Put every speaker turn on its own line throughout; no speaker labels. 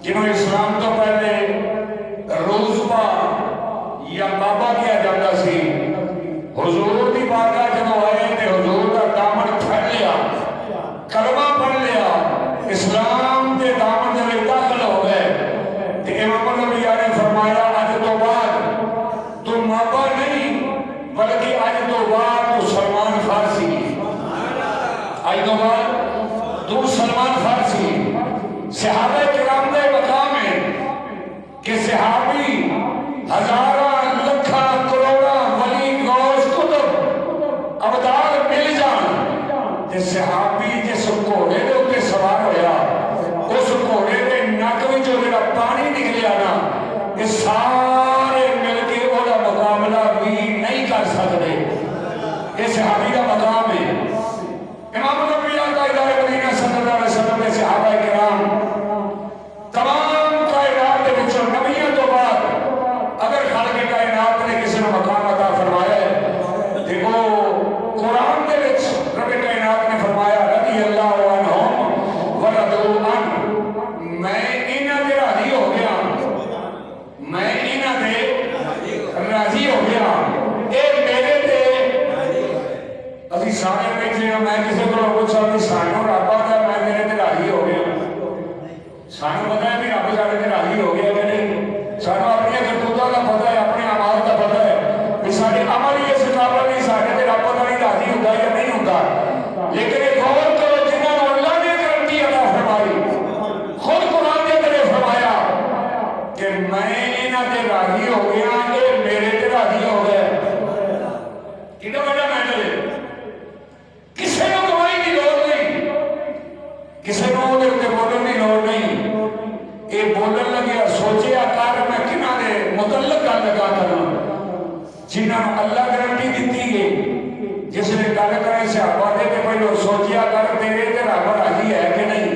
जिन्होंने इस्लाम तो पहले रोजबा या बाबा किया जाता सी, हुजूर की बारगाह जब आए तो हुजूर का दामन फड़ लिया, कलमा पढ़ लिया, इस्लाम के दामन में दाखिल हो गए। तो इमाम नबी ने फरमाया अज तो बाद तू बाबा नहीं बल्कि अज तो बाद तू सलमान फारसी, अज तो बाद तू सलमान फारसी। सहाबा किराम का मकाम है कि सहाबी हजारा लखा करोड़ा वली गौस कुतुब अबदाल मिल जान ते सहाबी जिस घोड़े के उत्ते सवार होया उस घोड़े के नक विचों जिहड़ा पानी निकलिया ना, ये सारे मिलके ओहदा मुकाबला भी नहीं कर सकते। ये सहाबी का मकाम है। इमाम नबी ताजदार मदीना सल्लल्लाहु अलैहि वसल्लम ने सहाबा किराम तमाम कायनात के विचों नबियों तो बाद अगर खालिक कायनात ने किसी ने मकाम अता फरमाया है तो वो कुरान के विच रब कायनात ने फरमाया रज़ी अल्लाहु अन्हुम व रज़ू अन, मैं इन्हां दे राजी हो गया, मैं इन्हां दे राजी हो गया, ये मेरे ते अभी सारे बैठे हैं। मैं किसी को पूछा कि सानू रब आता मैं मेरे ते राजी हो गया, सानू पता है कि रब साढ़े ते राजी हो गया कि नहीं, सानू अपनी करतूतों का पता है, अपने अमाल का पता है कि सारे अमल ही इस काबल नहीं साढ़े ते रब पता नहीं राजी होता या नहीं होता। लेकिन एक गौर करो जिन्होंने अल्लाह ने गारंटी अता फरमाई, खुद कुरान के अंदर फरमाया कि मैं इन्हां ते राजी हो गया, ये मेरे ते राजी हो गए। कितना बड़ा मैटर है। किसी को गवाही की लोड़ नहीं, किसी को बोलने की लोड़ नहीं। ये बोलन लगे सोचिया कर मैं किन्हां दे मुतल्लक गल लगा करा जिन्होंने अल्लाह गारंटी दी है। जिसने गल करें सहाबा दे ते पहले सोचिया कर तेरे ते रब राजी है कि नहीं।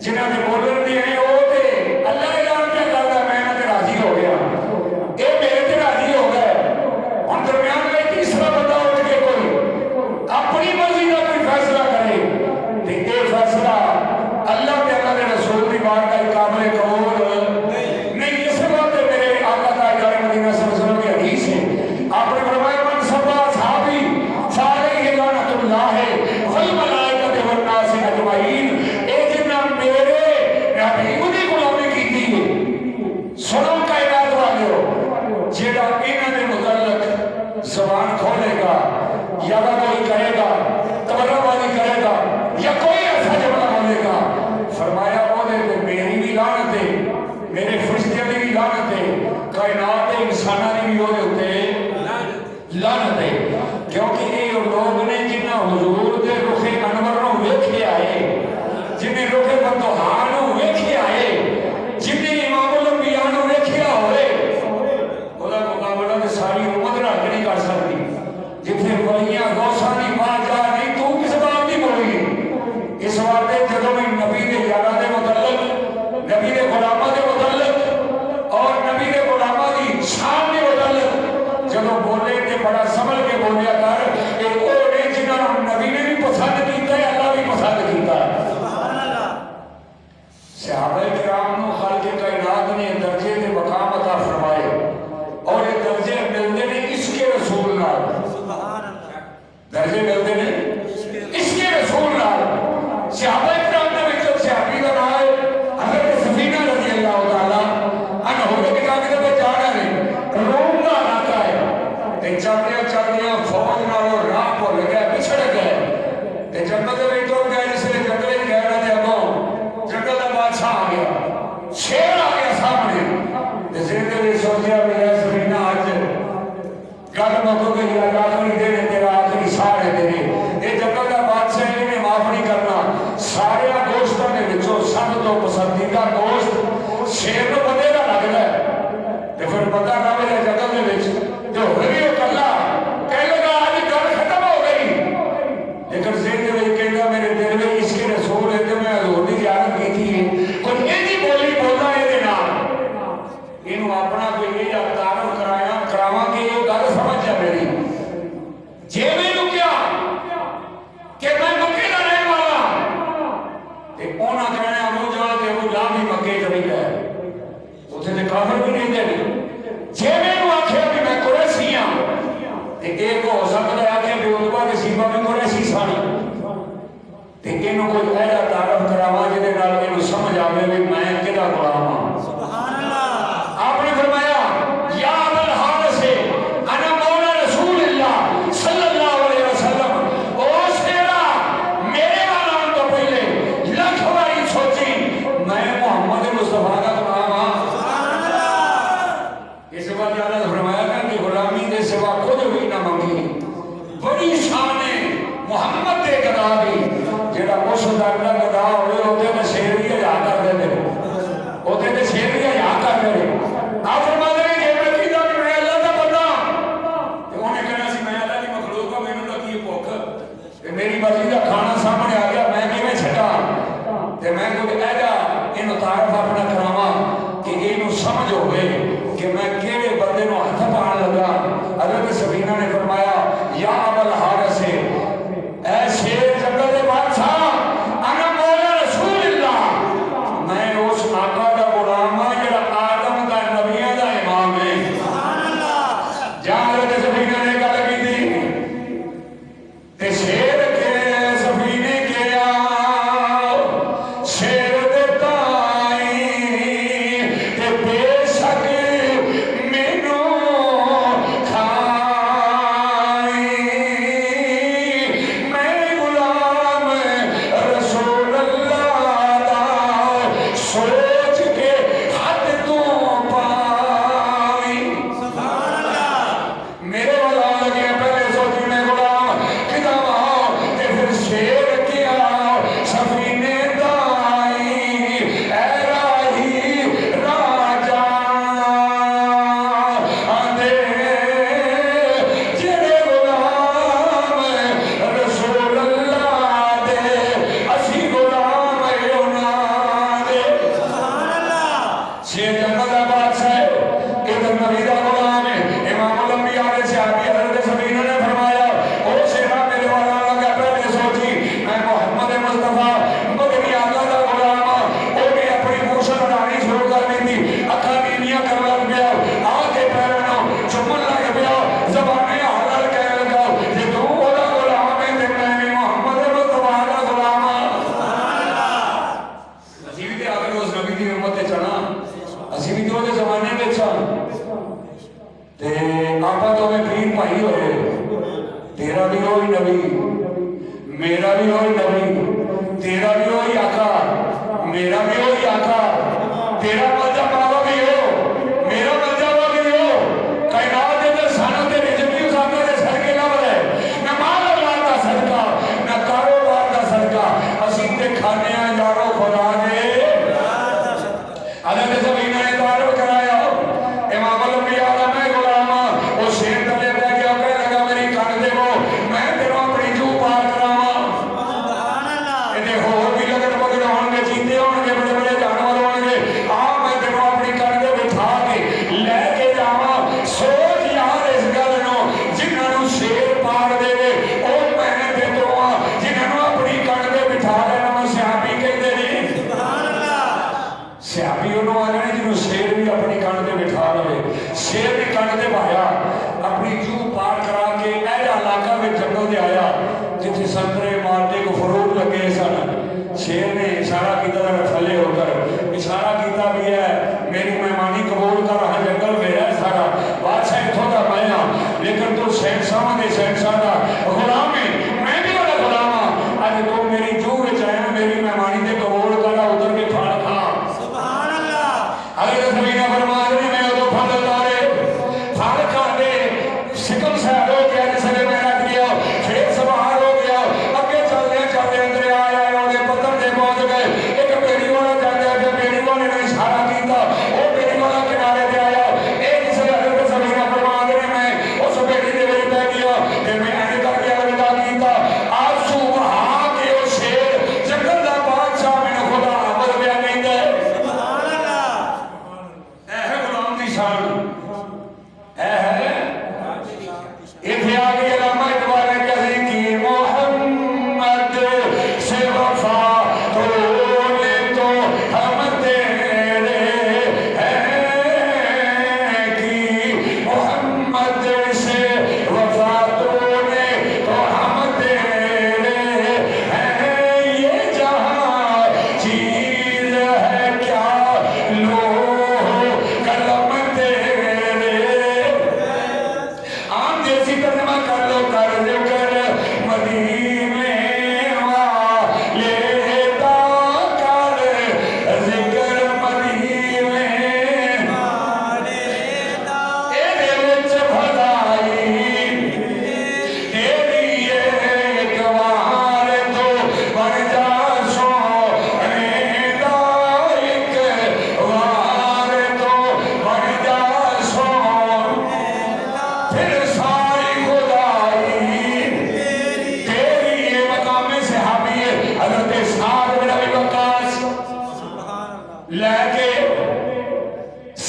जिन्होंने बोलन दी है वो ते अल्लाह ने गारंटी करदा मैं इन्हां ते राजी हो गया, ये मेरे ते राजी हो गए। हुण दरम्यान में तीसरा बंदा उठ के कोई अपनी मर्जी का कोई फैसला करे तो ये फैसला अल्लाह के अल्लाह के रसूल की बात का काबिल कबूल नहीं। इस बात पे मेरे आका ताजदार मदीना सल्लल्लाहु अलैहि वसल्लम की हदीस है, आपने फरमाया मन सब्बा सहाबी फअलैहि लानतुल्लाह वल मलाइकति वन नास अजमईन। ए जिन्ना मेरे हबीब दी गुलामी कीती है, सुनो कायनात वालियो, जेड़ा इन्हां दे मुतल्लक ज़बान खोलेगा या कोई कहेगा तबर्रुबाजी करेगा या कोई ऐसा जुमला बोलेगा, फरमाया ओदे ते मेरी भी लानत है, मेरे फरिश्तियां दी भी लानत है, कायनात के इंसानां दी भी ओदे उत्ते लानत है। क्योंकि ये लोग ने जिन्हां हुजूर दे रुखे अनवर नूं वेखे आए, जिन्हें रुखे बतोहा नूं वेखे आए, जिन्हें इमामुल अंबिया नूं वेखिया होवे, ओदा मुकाबला ते सारी उम्मत रल के नहीं कर सकती। जिथे वलियां गौसां दी बात जा नहीं तू किस बात की बोली। इस वास्ते जदों भी नबी के यारां दे मुतल्लक, नबी के गुलामां दे मुतल्लक और नबी के गुलामां दी शान दे मुतल्लक जदों बोले ते बड़ा संभल के बोलिया कर। ये वो ने जिन्हां नूं नबी ने भी पसंद कीता है, अल्लाह भी पसंद कीता है। सुभान अल्लाह। सहाबा किराम नूं खालिक कायनात ने दर्जे दे मकाम अता फरमाए और ये दर्जे मिलते ने इसके रसूल नाल, दर्जे मिलते हैं इसके रसूल नाल। सहाबा किराम दे विच सहाबी दा नाम है हज़रत सफीना रज़ी अल्लाह तआला अन्हु के किताब दे विच जाना है। रोम दा इलाका है ते चलदे चलदे फौज नालों राह भुल गए, पिछड़ गए ते जंगल दे विच गए। जिसले जंगल च गए ना ते अगों जंगल दा बादशाह आ गया, शेर आ गया सामने ते जिंदे विच सोचिया भी सफीना अज गल मुक गई, आखिरी दिन तेरा आखिरी साह है तेरे। ये जंगल का बादशाह इन्हें माफ नहीं करना। सारे गोश्तों के विचों सब तो पसंदीदा गोश्त शेर को बंदे का लगता है तो फिर बंदा ना मिले जंगल के विच जो हो गई कला कह लगा आज गल खत्म हो गई। लेकिन जिंद में कहता मेरे दिल में इसके रसूल है तो मैं हजूर की ज़ियारत की थी, कोई यही बोली बोलना ये नाम इनू अपना कोई ये तारफ कराया करावा कि ये गल समझ जा मेरी। जे मैनू क्या कि मैं मक्के का रहने वाला ते उन्हां कहना अबू जहल ते अबू लहब भी मक्के च रहिंदा है, काफिर भी नहीं देने जे मैंने आख्या भी मैं कुरैशी हाँ ते एक हो सकता है कि बेउतबा के सीबा भी कुरैशी सन ते इन्हों कोई ऐसा तारफ करावा जिहदे नाल इन्हों समझ आवे भी मैं किहदा गुलाम हां। सुभान अल्लाह। आपने फरमाया या अबल हारिस अना मौला रसूलुल्लाह सल्लल्लाहु अलैहि वसल्लम ओ शेरा मेरे आने तो पहले लाख बारी सोची मैं मोहम्मद मुस्तफा का गुलाम हां। सुभान अल्लाह। इस बात ज्यादा फरमाया ना कि गुलामी के सिवा कुछ भी ना मंगी बड़ी शान है मुहम्मद के गदा दी जेड़ा मुसलमान का गदा होवे ओते ते शेर भी हया कर देंदे ओते ते शेर भी हया कर देंदे आप फरमाते हैं जे मैं कीदा भी मैं अल्लाह दा बंदा ते ओने कहना सी मैं अल्लाह दी मखलूक हां मैनू लगी भुख ते मेरी मर्जी दा खाना सामने आ गया मैं किवें छड्डा ते मैं कोई ऐसा इन्हू तारफ अपना करावां कि इन्हू समझ होवे कि मैं केड़े बंदे नू हथ पाण लगा। हज़रत सफीना ने फरमाया या अबल हारिस ऐ शेर जंगल के बादशाह अना मौला रसूलुल्लाह मैं उस आका दा गुलाम हां जेड़ा आदम दा नबियां दा इमाम है। सुभान अल्लाह। जहां हज़रत सफीना ने गल कीती ते शेर के सफीने के आओ शेर दे ताई ते बेशक मैनू मेरा भी वही नबी तेरा भी वही आका मेरा भी वही आका तेरा मर्जा बाबा भी हो मेरा मर्जा बाबा भी हो कायनात के अंदर सानों के रिज़्क़ भी उसाने के सदके ना बने ना माल औलाद का सदका ना कारोबार का सदका असीं ते खाने यारो खुदा ने हज़रत सफीना ने तारुफ कराया इमाम अल-अंबिया का मैं गुलाम वो शेर तले बैठ गया कहने लगा मेरी कन देवो मैं तेरा अपनी जू पार करावा इन्हें होर भी लगन मगन होंगे चीते होंगे बड़े बड़े जानवर होंगे आ मैं तेरा अपनी कन दे बिठा के लेके जावा सोच यार इस गल नो जिन्होंने शेर पार देवे ओ मैं दे दूंगा जिन्होंने अपनी कन दे बिठा लेना मैं सियापी कहते नहीं सियापी उन्होंने आने जिन्होंने शेर भी अपनी कन दे बिठा लवे शेर भी कन दे भाया अपनी जू पार करा के ऐसा इलाका में जंगल से आया जिथे संतरे मारने को फरूट लगे सन शेर ने इशारा किया थले होकर इशारा किया भी है मेरी मेहमानी कबूल कर रहा जंगल मेरा है सारा बादशाह इथों का मैं हाँ लेकिन तू शहनशाह के शहनशाह का गुलाम है मैं भी बड़ा गुलाम हाँ अज तू मेरी जू में आया मेरी मेहमानी से कबूल कर उधर के फल खा। सुभान अल्लाह। हज़रत सफीना फरमा रहे मैं उदो फल उतारे फल खा दे सिकम साहब हो गया जिसने मैं रख दिया फिर सवार हो गया अगे चलते अंदर आया उन्हें पत्थर से पहुंच गए एक बेड़ी वाला जाता है बेड़ी वाले ने इशारा किया वो बेड़ी वाला किनारे पे आया एक जिसे हज़रत सफीना फरमा रहे मैं उस बेड़ी के बह गया फिर मैं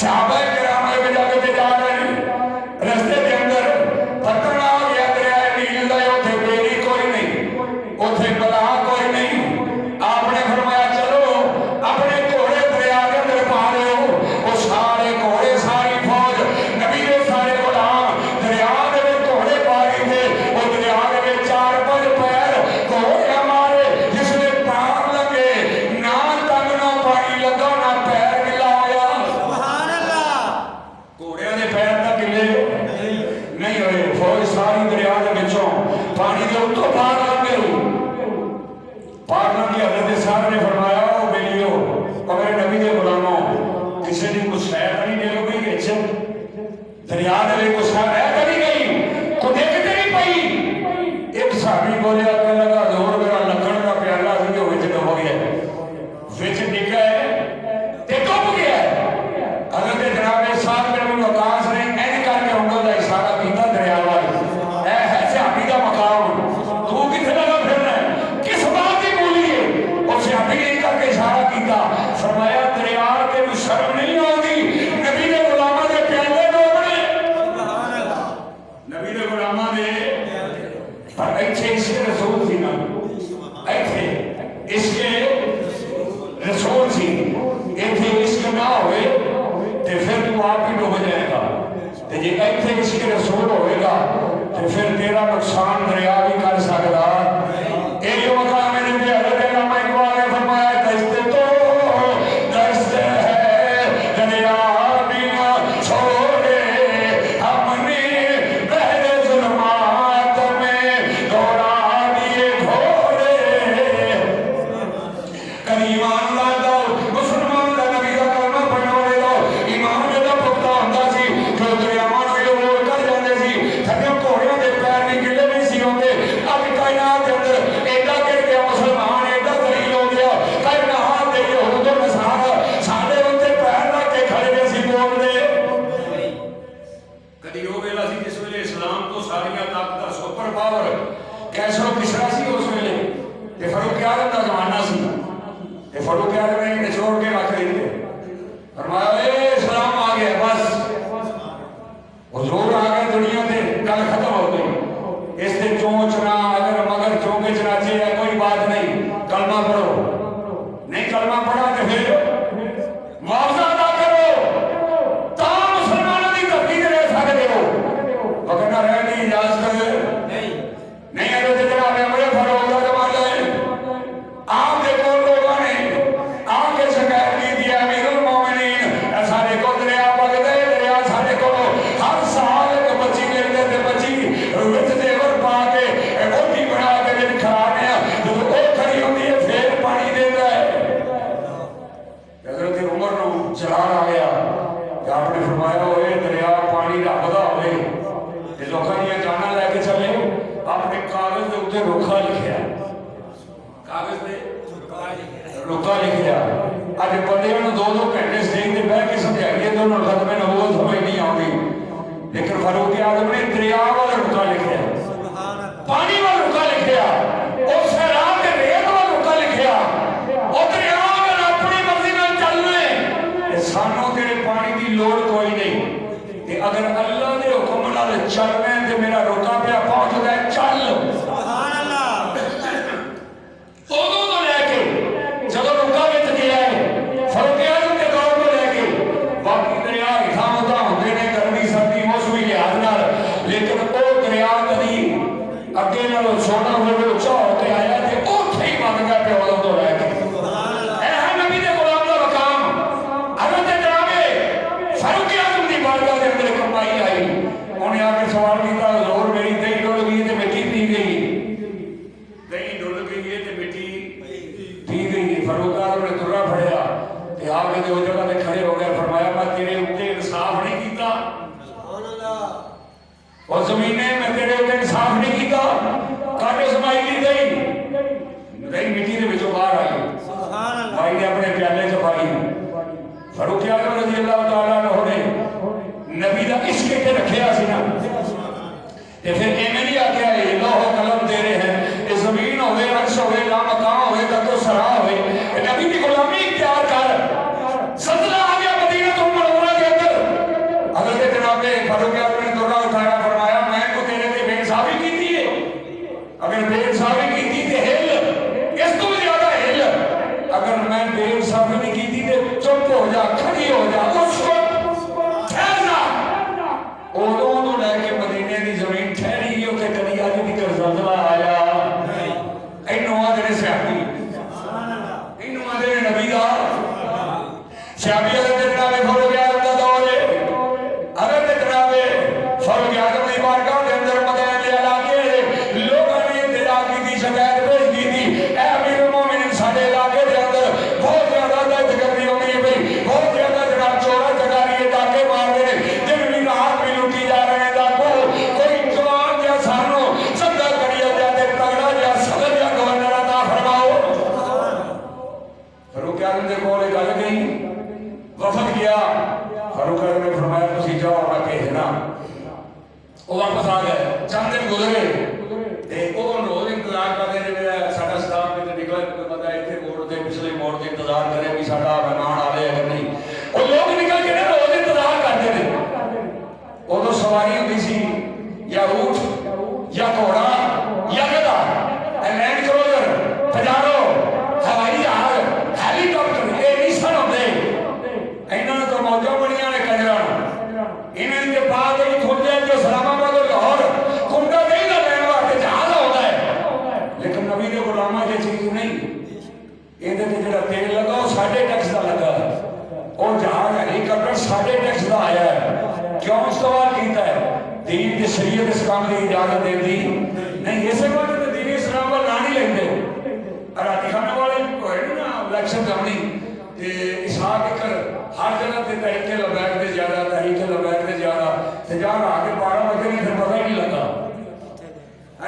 सहाबा किराम के जगह पे जा रहे हैं, रस्ते के अंदर पत्थर आ गया दरिया नील का, उथे बेड़ी कोई नहीं, उथे बला कोई नहीं। आपने फरमाया चलो अपने घोड़े दरिया के अंदर पा लो। वो सारे घोड़े सारी फौज नबी के सारे गुलाम दरिया के घोड़े पा रहे थे। वो दरिया के 4-5 पैर घोड़े हमारे, जिसने पार लगे ना तंग ना पानी लगा ना पैर गिला होया। घोड़िया के पैर तक गिले नहीं हुए। फौज सारी दरिया के विचों पानी के उत्तों पार लगे। पार लगी हजरत साहब ने फरमाया ओ बेलियो मेरे नबी के गुलामों, किसी ने कुछ शहर नहीं दे लो गई अच्छे दरिया के कुछ है कभी गई को देखते नहीं पई। एक साहबी बोलिया कहने लगा जोर मेरा लकड़ का प्याला सी जो विच डुब गया, विच डिगा है ते डुब गया। हजरत जनाब साहब ने वकास ने इंज करके उंगल का इशारा किया दरिया वाल, ऐ है साहबी का मकाम, तू किथे लगा फिरना है, किस बात की मूली है। और साहबी ने करके इशारा किया, फरमाया दरिया के शर्म नहीं आती नबी के गुलामां दे प्याले डोबने, नबी के गुलामां दे। पर इत्थे इसके रसूल सी ना, इत्थे इसके रसूल सी, इत्थे इश्क ना होवे ते फिर तू आप ही डूब जाएगा, ते जे इत्थे इश्क रसूल होएगा ते फिर तेरा नुकसान दरिया भी कर सकदा। ए जो मकाम है नबी हजरत अल्लामा इकबाल ने फरमाया दस्ते तो दस्त है दरिया बिना छोड़े हमने बहरे जुल्मात में दौड़ा दिए घोड़े। कभी ईमान ला दो मुसलमान का नबी का कलमा पढ़ने वाले दो ईमान में तो पुख्ता होता सी, जो दरियावां नूं रोल कर जाते सी, थल्ले घोड़ियों के पैर भी गिले नहीं सी होंदे। अब कायनात के अंदर एडा गिर गया मुसलमान, एडा दलील हो गया, कई नहा दे यहूद और नसारा साडे उत्ते पैर रख के खड़े ने सी बोलदे। कदी वो वेला सी जिस वेले इस्लाम तो सारियां ताकतां सुपर पावर कैसरो किसरा सी उस वेले, ते फरूक आजम का जमाना सी, ते फरूक आजम ने निचोड़ के रख दिए। फरमाया ए इस्लाम आ गया, बस हुजूर आ गए दुनिया पे, कल खत्म हो गई। इससे चोंच ना अगर मगर चौंके च नाचे या कोई बात नहीं, कलमा पढ़ो, नहीं कलमा पढ़ा तो फिर मुआवजा अदा करो, ता मुसलमानों की धरती ते रह सकते हो, वरना रहने की इजाजत नहीं। हजरत जनाब अमर फारूक का जमाना है, आप देखो लोगों ने आके शिकायत की थी अमीरुल मोमिनीन सारे को दरिया बगदे दरिया सारे को हर साल एक बच्ची लेते थे, बच्ची विच देवर पा के रोटी बना के दिन खराने जो वो खड़ी होती है फिर पानी देता है। हजरत उमर को चलान आ गया कि आपने फरमाया होए दरिया पानी रखदा होवे ते लोकां दी जाना लेके चले, अपने कागज के उत्ते रुखा लिखिया, कागज पे रुखा लिखिया। अज बंदे नूं 2-2 घंटे स्टेज ते बैठ के समझाइए तो उन्होंने खत्म नबूवत समझ नहीं आती, लेकिन फारूक आजम ने दरिया वाला रुखा लिखिया, पानी वाला रुखा लिखिया, और सैराब के रेत वाला रुखा लिखिया, और दरिया अगर अपनी मर्जी नाल चलने सानू तेरे पानी की लोड़ कोई नहीं, ते अगर अल्लाह के हुक्म नाल चलने ते मेरा रुका पिया पहुंचदा चल। सुभान अल्लाह। उदों तो लेके जदों रुका विच गया है फारूक आजम के दौर को लेके बाकी दरिया हिठां उतां होंदे ने गर्मी सर्दी मौसमी लिहाज नाल, लेकिन वो दरिया कदी अगे नालों छोटा होवे उच्चा होते आया ते उत्थे ही बन गया पिया उदों तो लेके। ऐ है नबी दे गुलाम दा मकाम। हजरत जनाब फारूक आजम दी बारगाह दे अंदर कमाई आई, उन्हें आके सवाल किया हुजूर मेरी दही डुल गई ते मिट्टी पी गई, दही डुल गई है ते मिट्टी पी गई। फारूक आजम ने दुर्रा फड़िया ते आपने जो जगह पे खड़े हो गए, फरमाया मैं तेरे उत्ते इंसाफ नहीं कीता, और जमीने मैं तेरे उत्ते इंसाफ नहीं कीता, काटे समाई दी दही मिट्टी के विचों बाहर आई, भाई ने अपने प्याले च पाई। फारूक आजम रज़ी अल्लाह तआला अन्हु ने नबी दा इश्क इत्थे रखिया सी ना, ते फिर इवें नहीं आख्या लोह कलम तेरे हैं, ये जमीन होवे अर्श होवे ला मकाम होवे तक सरा होवे, नबी की गुलामी इख्तियार कर। सल्लल्लाहु अलैहि मदीना तो मुनव्वरा के सियाबी हज़रत जनाब फारूक आज़म दा दौर है। हज़रत जनाब फारूक आज़म दी बारगाह दे अंदर मदीने दे इलाके लोगों ने इंतजार की शिकायत पेश की थी, ऐ अमीरुल मोमिनीन साडे इलाके दे अंदर बहुत ज्यादा दहशतगर्दी होनी है भाई, बहुत ज्यादा जनाब चोरा चकारी डाके मार रहे हैं, दिन भी रात भी लुटी जा रहे हैं। डाकू कोई जवान या सानू सदा करिया जाते तगड़ा या सदर या गवर्नर अता फरमाओ। फारूक आज़म दे कोल गल गई, वफद गया, फारूक आज़म ने फरमाया तुसी जाओ मैं भेजना। वो वापस आ गए, चंद दिन गुजरे ते वो रोज इंतजार करते रहे, साडा स्टाफ किते निकले, कोई बंदा इत्थे मोड़ ते पिछले मोड़ ते इंतजार करे भी साडा मेहमान आ रहा है कि नहीं। वो लोग निकल के रोज इंतजार करते थे। उदों सवारी होती सी या ऊंट या घोड़ा या गधा, लैंड क्रूजर, पजारो, हवाई जहाज, हेलीकॉप्टर, ये नहीं सन होंदे। इन्होंने तो मौजा बनिया ने कंजरा, इन्हें के बाद थोड़ी देर जो इस्लामाबाद और लाहौर कुंडा नहीं ना लैन वास्ते जहाज होता है, लेकिन नबी के गुलामा ये चीज नहीं। इहदे ते जिहड़ा तेल लगा वो साढ़े टैक्स का लगा, और जहाज हेलीकॉप्टर साढ़े टैक्स का आया है। क्यों इस्तेमाल किया है? दीन की शरीयत इस काम की इजाजत देती नहीं, इसे बात दीन इस्लाम पर ना नहीं लेंगे। राती खाने वाले ना इलेक्शन करनी इसहाक इकर हर जगह पे तरीके लबैक से ज्यादा, तरीके लबैक से ज्यादा जहाँ आगे 12 बजे ने फिर पता ही नहीं लगा।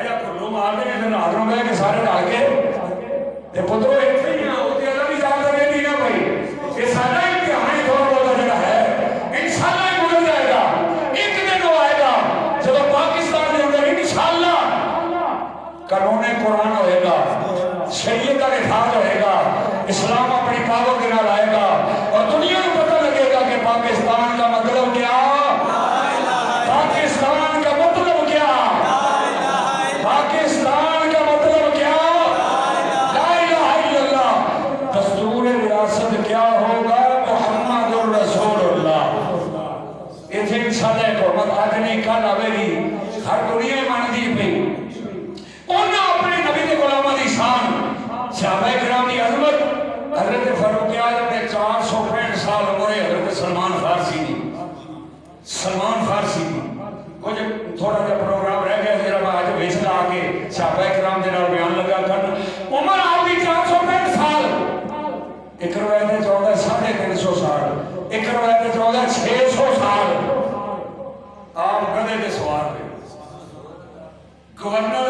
या खुल्लू मारते हैं फिर रात में बह के सारे डाल के पुत्रों इतने ही ना होते अलग ही जाकर देती ना भाई। ये सारा इम्तिहान ही थोड़ा बहुत जगह है, इंशाल्लाह गुजर जाएगा। एक दिन वो आएगा जब पाकिस्तान के अंदर इंशाल्लाह कानून कुरान होएगा, शरीयत का निफाज होएगा, इस्लाम अपनी पावर के नाल आएगा और दुनिया को पता लगेगा कि पाकिस्तान का मतलब क्या, पाकिस्तान का मतलब क्या, पाकिस्तान का मतलब क्या, ला इलाहा इल्लल्लाह। दस्तूर रियासत क्या होगा, मुहम्मदुर रसूलुल्लाह। इथे इंशाल्लाह हुकूमत आज नहीं कल आवेगी, हर दुनिया मानती पई। उन्हें अपने नबी के गुलामां दी शान, सहाबाए किराम की अजमत। हजरत फारूक आज़म ने 465 साल उम्र है। हजरत सलमान फारसी की, सलमान फारसी की कुछ थोड़ा जा प्रोग्राम रह गया जरा मैं आज वेचना आके सहाबाए किराम के नाल बयान लगा कर। उम्र आपकी 465 साल, एक रवायत में 14 350 साल, एक रवायत में 14 600 साल। आप गधे के सवार पे गवर्नर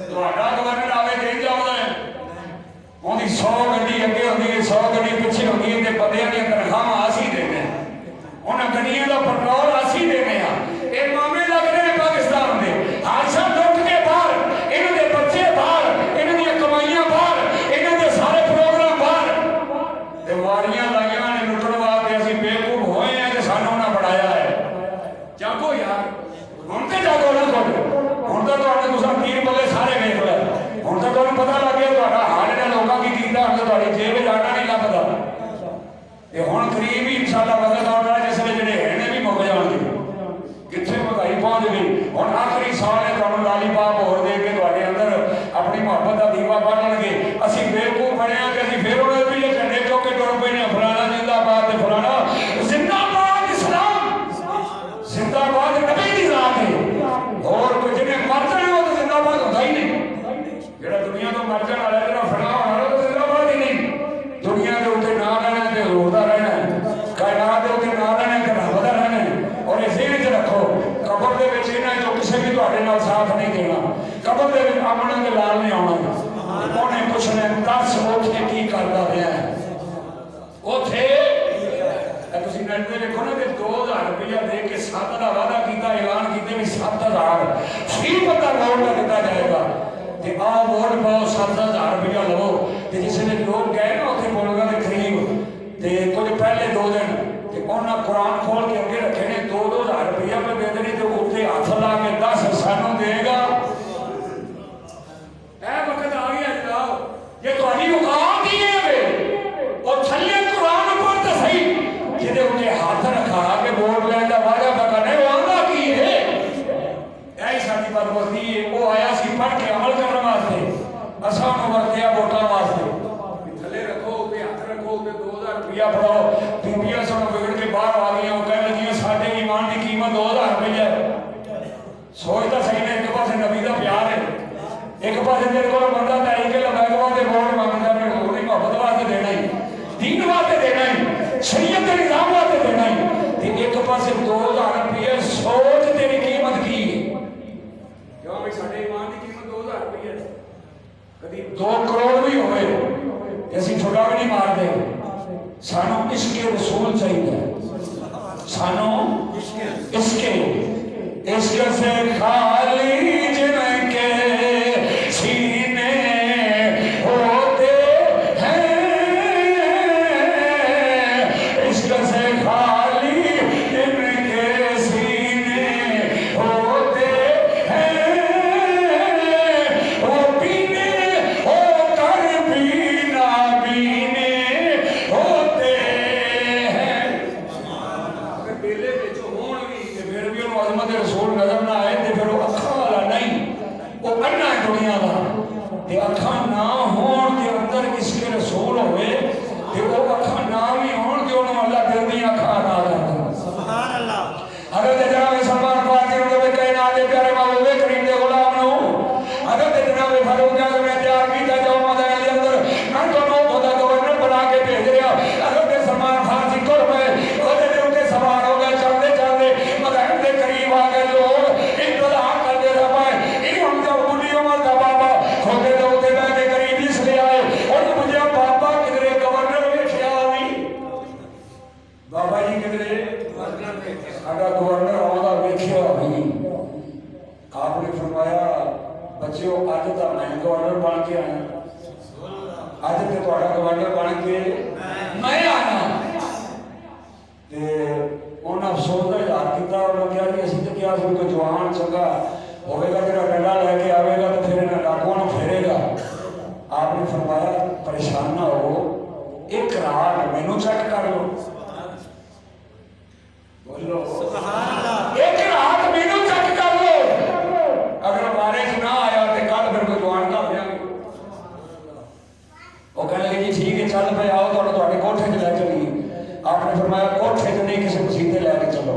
गवर्नर आवे देन जाता है, उनकी 100 गड्डी अगे होती है, 100 गड्डी पिछे होती है, बंदियां दी तनख्वाह असी देने, उन्हें गड्डियों का पेट्रोल असी देने। ये मामले लग रहे हैं पाकिस्तान के, हादसा लुट के बाहर, इन्होंने बच्चे बाहर, इन्होंने कमाइयां बाहर, इन्होंने सारे प्रोग्राम बाहर, वारियां लाइया ने लुटन वास्ते। असी बेवकूफ होए हैं कि सानू उन्हें बढ़ाया है। जागो यार, हम तो जागो ना खुद, हम तो तुम तीर बल्ले सारे वेख लै, हम तो तुम्हें पता लग गया हाल ने लोगों की कीता, हम तो जेब जाना नहीं लगता। ये हम करीब ही इंशाल्लाह बदल आने वाला, जिसले जो है भी मुक जाएंगे, कितने महंगाई पहुंच गई। हम आखिरी साल है तुम लालीपाप होर दे के अंदर अपनी मुहब्बत का दीवा बालणगे। असी बेवकूफ बने कि अभी फिर उन्होंने भी झंडे चुक के तुर पे ने फलाना जिंदाबाद फलाना जिंदाबाद इस्लाम जिंदाबाद नबी की जात है। और कोई जिन्हें मर जाए वो तो जिंदाबाद होता ही नहीं, जो दुनिया तो मर जाने वाला जो फड़ा होना तो जिंदाबाद ही नहीं। दुनिया के उत्ते ना रहना तो रोता रहना, कायनात के उत्ते ना रहना तो रबदा रहना। और इसे भी रखो कबर के इन्हें जो किसी भी तुहाडे नाल साथ नहीं देना, कबर के आमना के लाल नहीं आना। उन्हें पुछना दस उठे की करता पाया उथे नेट पे देखो ना कि 2000 रुपया दे के 7 का वादा किया, ऐलान किए भी 7000 फी बंदा वोट का दिता जाएगा। तो आओ वोट पाओ, 7000 रुपया लो। तो जिसने लोग गए ना उसे बोलगा के करीब तो कुछ पहले 2 दिन तो उन्हें कुरान खोल के अगे रखे ने 2-2000 रुपया में दे देनी, तो उत्ते हाथ ला के 10 सानू देगा। वक्त आ गया जनाब, ये तुम्हारी औकात ही है और थले कुरान पर तो सही जिहदे उत्ते हाथ रखा के वोट लैण दा वादा करना वो आंदा की है। यही साडी बदबख्ती है। वो आया सी पढ़ के अमल करने वास्ते, असां नूं वरतिया वोटां वास्ते। थले रखो उत्ते हाथ रखो उत्ते 2000 रुपया फड़ाओ बीबियां सब बिगड़ के बाहर आ गई कह लगी साढ़े ईमान की कीमत 2000 रुपया है सोचता सही ने एक पास नबी का प्यार है एक पास तेरे को बंदा ढाई के लगा के वोट मांगता मैं होनी मोहब्बत वास्ते देना ही दीन वास्ते देना ही शरीयत के निजाम वास्ते देना ही एक पास 2000 रुपये सोच तेरी कीमत की क्यों भाई साढ़े ईमान की कीमत 2000 रुपये कभी 2 करोड़ भी होवे ऐसी छोटा भी नहीं मारते सानू इसके रसूल चाहिए सानू इसके से खाली जिनके सीने होते हैं इसके से खाली जिनके सीने होते हैं वो पीने होकर भी ना पीने होते हैं अगर बेले बेचो होण भी ते फिर भी उन्होंने अजमत रसूल नजर ना आए ते फिर वो अखा वाला नहीं वो अन्ना है दुनिया का ते अखा ना होण के अंदर इसके रसूल होवे ते वो अखा ना भी होण के उन्होंने अल्लाह दिल दी अखा अदा करता सुभान अल्लाह हज़रत जनाब सलमान फारसी उन्होंने कायनात के प्यारे महबूब करीम के गुलाम नो हज़रत जनाब फारूक आज़म ने तैयार किया जो मदीने के अंदर मैं दोनों खुदा गवर्नर बना के भेज रहा हज़रत सलमान फारसी को मैं ओदे उते सवार हो गए चलते चलते मदीने के करीब आ गए लोग इंतजार करते रह पाए ये हम जब बुढ़ी उम्र का बाबा खोदे तो उते बैठे करीब इसलिए आए और मुझे बाबा किधरे गवर्नर देखिया नहीं बाबा जी किधरे साडा गवर्नर आउंदा देखिया नहीं आपने फरमाया बच्चों अज तो मैं गवर्नर बन के आया अज तो तुहाडा गवर्नर बन के मैं आया ते उन्हें अफसोस का इजहार किया उन्होंने कहा जी असं तो क्या कोई जवान चंगा होगा जो डंडा लैके आएगा तो फिर इन्हें डाकुओं को फेरेगा आपने फरमाया परेशान ना हो एक रात मैनू चेक कर लो बोलो एक रात मैनू चेक कर लो अगर बारे च ना आया तो कल फिर कोई जवान का देंगे वो कह लगे जी ठीक है चल पे आओ थोड़े कोठे च लै चलिए आपने फरमाया कोठे च नहीं किसी मसीते लैके चलो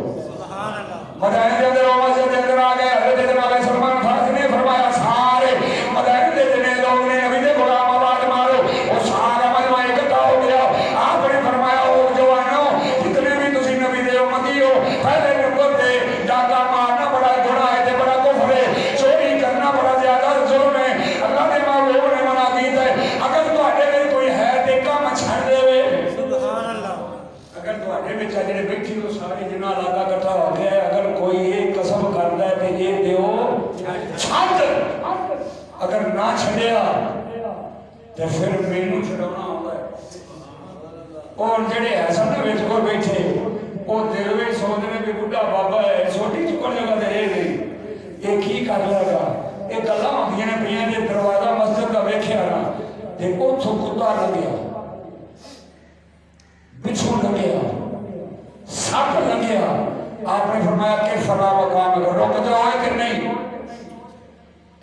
मदीने के अंदर मस्जिद के अंदर आ गए हज़रत जनाब सलमान फारसी ने फरमाया सारे मदीने के जितने लोग ने नबी के गुलाम आवाज मारो वो सारा मजमा इकट्ठा हो गया आपने फरमाया ओ जवानों जितने भी तुसी नबी दे उम्मती हो पहले नंबर पे डाका मारना बड़ा गुनाह है ते बड़ा कुफ्र है चोरी करना बड़ा ज्यादा जुल्म है अल्लाह के महबूब ने मना कीता है अगर तुहाडे विच कोई है ते काम छड़ देवे सुभान अल्लाह अगर तुहाडे विच जेडे बैठे हो सारे जिन्ना इलाका इकट्ठा हो गया है अगर कोई ये कसम करता है तो ये दियो छड़ अगर ना छड़िया तो फिर मैनू छड़ाना होता है और जेडे है सब ने विच कोई बैठे वो दिल में सोचते हैं कि बुढ़ा बाबा है छोटी चुकन जगह ते रह गई ये की कर लेगा ये गल्लां होंदियां ने पियां जे दरवाजा मस्जिद का वेखिया ना ते उथों कुत्ता लंघिया बिच्छू लंघिया सप लंघिया आपने फरमाया कि फला मकाम रुक जाओ कि नहीं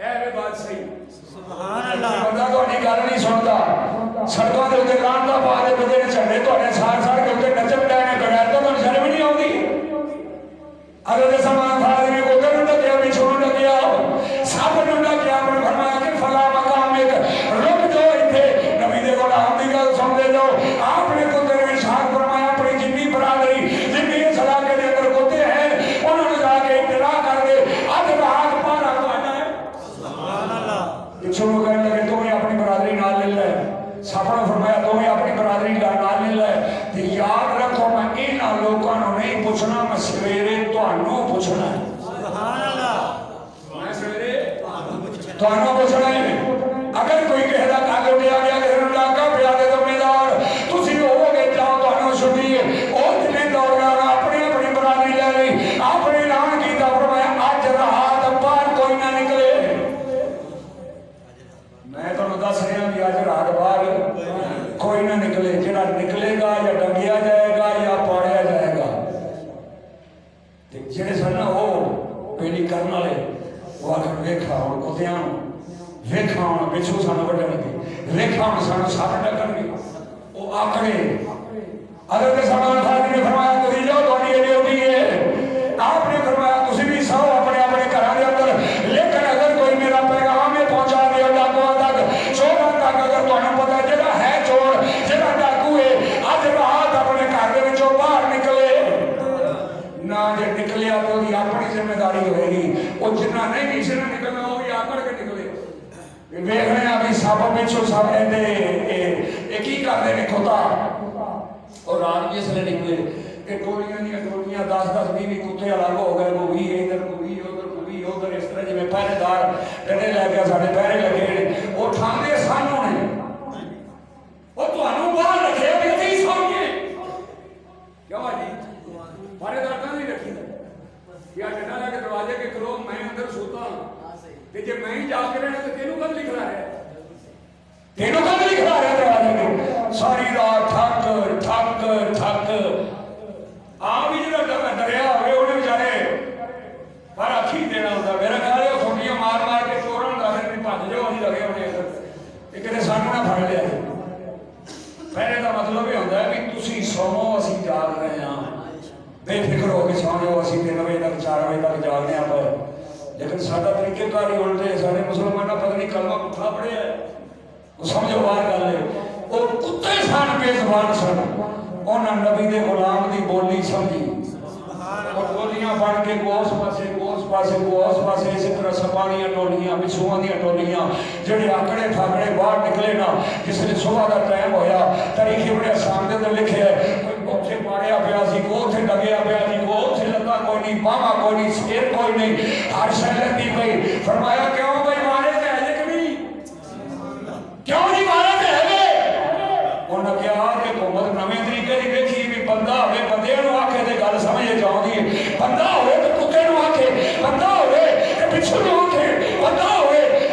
ऐ बात सही सुभान अल्लाह बंदा ਤੁਹਾਡੀ ਗੱਲ नहीं सुनता सड़कों के उत्ते लांटा पा दे बंदे ने झंडे ਤੁਹਾਡੇ सार के उत्ते नचन डे ने बगैर तो ਤੁਹਾਨੂੰ शर्म नहीं आउंदी अगर समान फाड़ ने को कर तो क्या बिछोड़ लगिया सब ने क्या आपने फरमाया कि फला मकाम एक रुक जाओ इथे नबी दे कोल आउंदी गल सुन ले जाओ आपने को तेरे इरशाद फरमाया अपनी जिन्नी बरादरी जिन्नी सलाह के अंदर होते हैं उन्होंने जाके इतला कर दे आज रात पारा ਤੁਹਾਡਾ है सुभान अल्लाह पिछों कहने लगे तुम्हें अपनी बरादरी नाल ले ले साफा फरमाया तुम्हें अपनी बरादरी नाल ले ले ते याद रखो मैं इन्हां लोकां नूं नहीं पूछना मैं सवेरे ਤੁਹਾਨੂੰ पूछना है सुभान अल्लाह मैं सवेरे ਤੁਹਾਨੂੰ पूछना है अगर कोई कहे दा काल उठिया गया घर ਨੂੰ ਲਾਗਾ ਪਿਆ ਦੇ ਜ਼ਿੰਮੇਦਾਰ ਤੁਸੀਂ ਹੋਵੋਗੇ ਜਾਓ ਤੁਹਾਨੂੰ ਛੁੱਟੀ ਉਹ ਦਿਨੇ ਦੌੜ ਗਿਆ ਆਪਣੀ ਆਪਣੀ ਬਰਾਦਰੀ ਲੈ ਲਈ ਆਪਣੇ ਐਲਾਨ ਕੀਤਾ ਫਰਮਾਇਆ ਅੱਜ ਰਾਤ ਬਾਹਰ ਕੋਈ ਨਾ ਨਿਕਲੇ मैं ਤੁਹਾਨੂੰ ਦੱਸ ਰਿਹਾ ਵੀ ਅੱਜ ਰਾਤ ਬਾਹਰ ਕੋਈ ਨਾ ਨਿਕਲੇ ਜਿਹੜਾ ਨਿਕਲੇਗਾ ਜਾਂ ਡੰਗਿਆ ਜਾਏਗਾ ਜਾਂ ਪਾੜਿਆ ਜਾਏਗਾ ਤੇ ਜਿਹੜੇ ਸਨ ਉਹ ਪੇੜੀ ਕਰਨ ਵਾਲੇ ਉਹ ਆਖਣ ਵੇਖਾ ਹੁਣ ਕੁੱਤਿਆਂ ਵੇਖਾ ਹੁਣ ਪਿੱਛੋਂ ਸਾਨੂੰ ਵੱਢਣਗੇ ਵੇਖਾ ਹੁਣ ਸਾਨੂੰ ਸੱਪ ਡੱਕਣਗੇ ਉਹ ਆਖੜੇ हजरत सलमान फारसी ने फरमाया तुम जाओ थोड़ी ड्यूटी है। आपने फरमाया तुम भी सौ अपने अपने घर के अंदर, लेकिन अगर कोई मेरा पैगाम पहुंचा दिया डाकुआ तक, चोरों तक, अगर तुम्हें पता जरा है चोर जरा डाकू है अज रात अपने घर के बाहर निकले ना, जो निकलिया तो अपनी जिम्मेदारी होगी। वो जिन्ना नहीं किसी ने निकलना वो भी आकर के निकले। वेख रहे हैं अभी सब पिछू सब की करते हैं खोता और रात जिसले निकले टोलियां टोलियां 10-10 20 कुत्ते अलग हो गए, को भी इधर को भी उधर को भी उधर, इस तरह जिवें पहरेदार डंडे लैके साढ़े पहरे लगे वो ठांदे सानू ने वो तुहानू बाहर रखे भी असीं सौंगे क्यों जी पहरेदार का नहीं रखी या डंडा लैके दरवाजे के खलो मैं अंदर सोता ते जे मैं ही जाके रहना तो तेनू कद लिखना है, तेनू कद लिखना है दरवाजे में सारी रात ठक ठक ठक आ भी जो डरिया हो उन्हें बेचारे पर आखी देना होता। मेरा ख्याल है खुंडियां मार मार के चोरों दस भी भज जाओ नहीं लगे होने कितने सानू ना फड़ लिया। पहले का मतलब यह होता है भी तुसी सोवो असीं जाग रहे हैं, बेफिक्र हो के सौ जाओ असीं 3 बजे तक 4 बजे तक जागने पर, लेकिन साडा तरीकेकार ही उल्टे सारे मुसलमान पता नहीं कलमा पुठा पढ़िया है समझो बाहर गल है। वो कुत्ते सन बेजबान सन, उन्होंने नबी के गुलाम की बोली समझी और टोलियां बन के को उस पासे को उस पासे को उस पासे, इसी तरह सपा दी टोलियां पिछुआ दी टोलियां जेडे आकड़े फाकड़े बाहर निकले ना। जिसले सुबह का टाइम होया तरीके बड़े सामने तो लिखे है कोई उसे मारिया पिया सी, को उसे लगया पिया सी, को उसे लगा कोई नहीं, बावा कोई नहीं, सिर कोई नहीं, हर शह लगी पई। फरमाया क्यों भाई मारे थे है कि नहीं, क्यों नहीं मारे थे है? उन्हें कहा कि हुकूमत नवे तरीके की देखी भी बंदा हो बंदे आखे तो गल समझ आती है, बंदा हो तो कुत्ते आखे, बंदा हो पिछू आखे, बंदा हो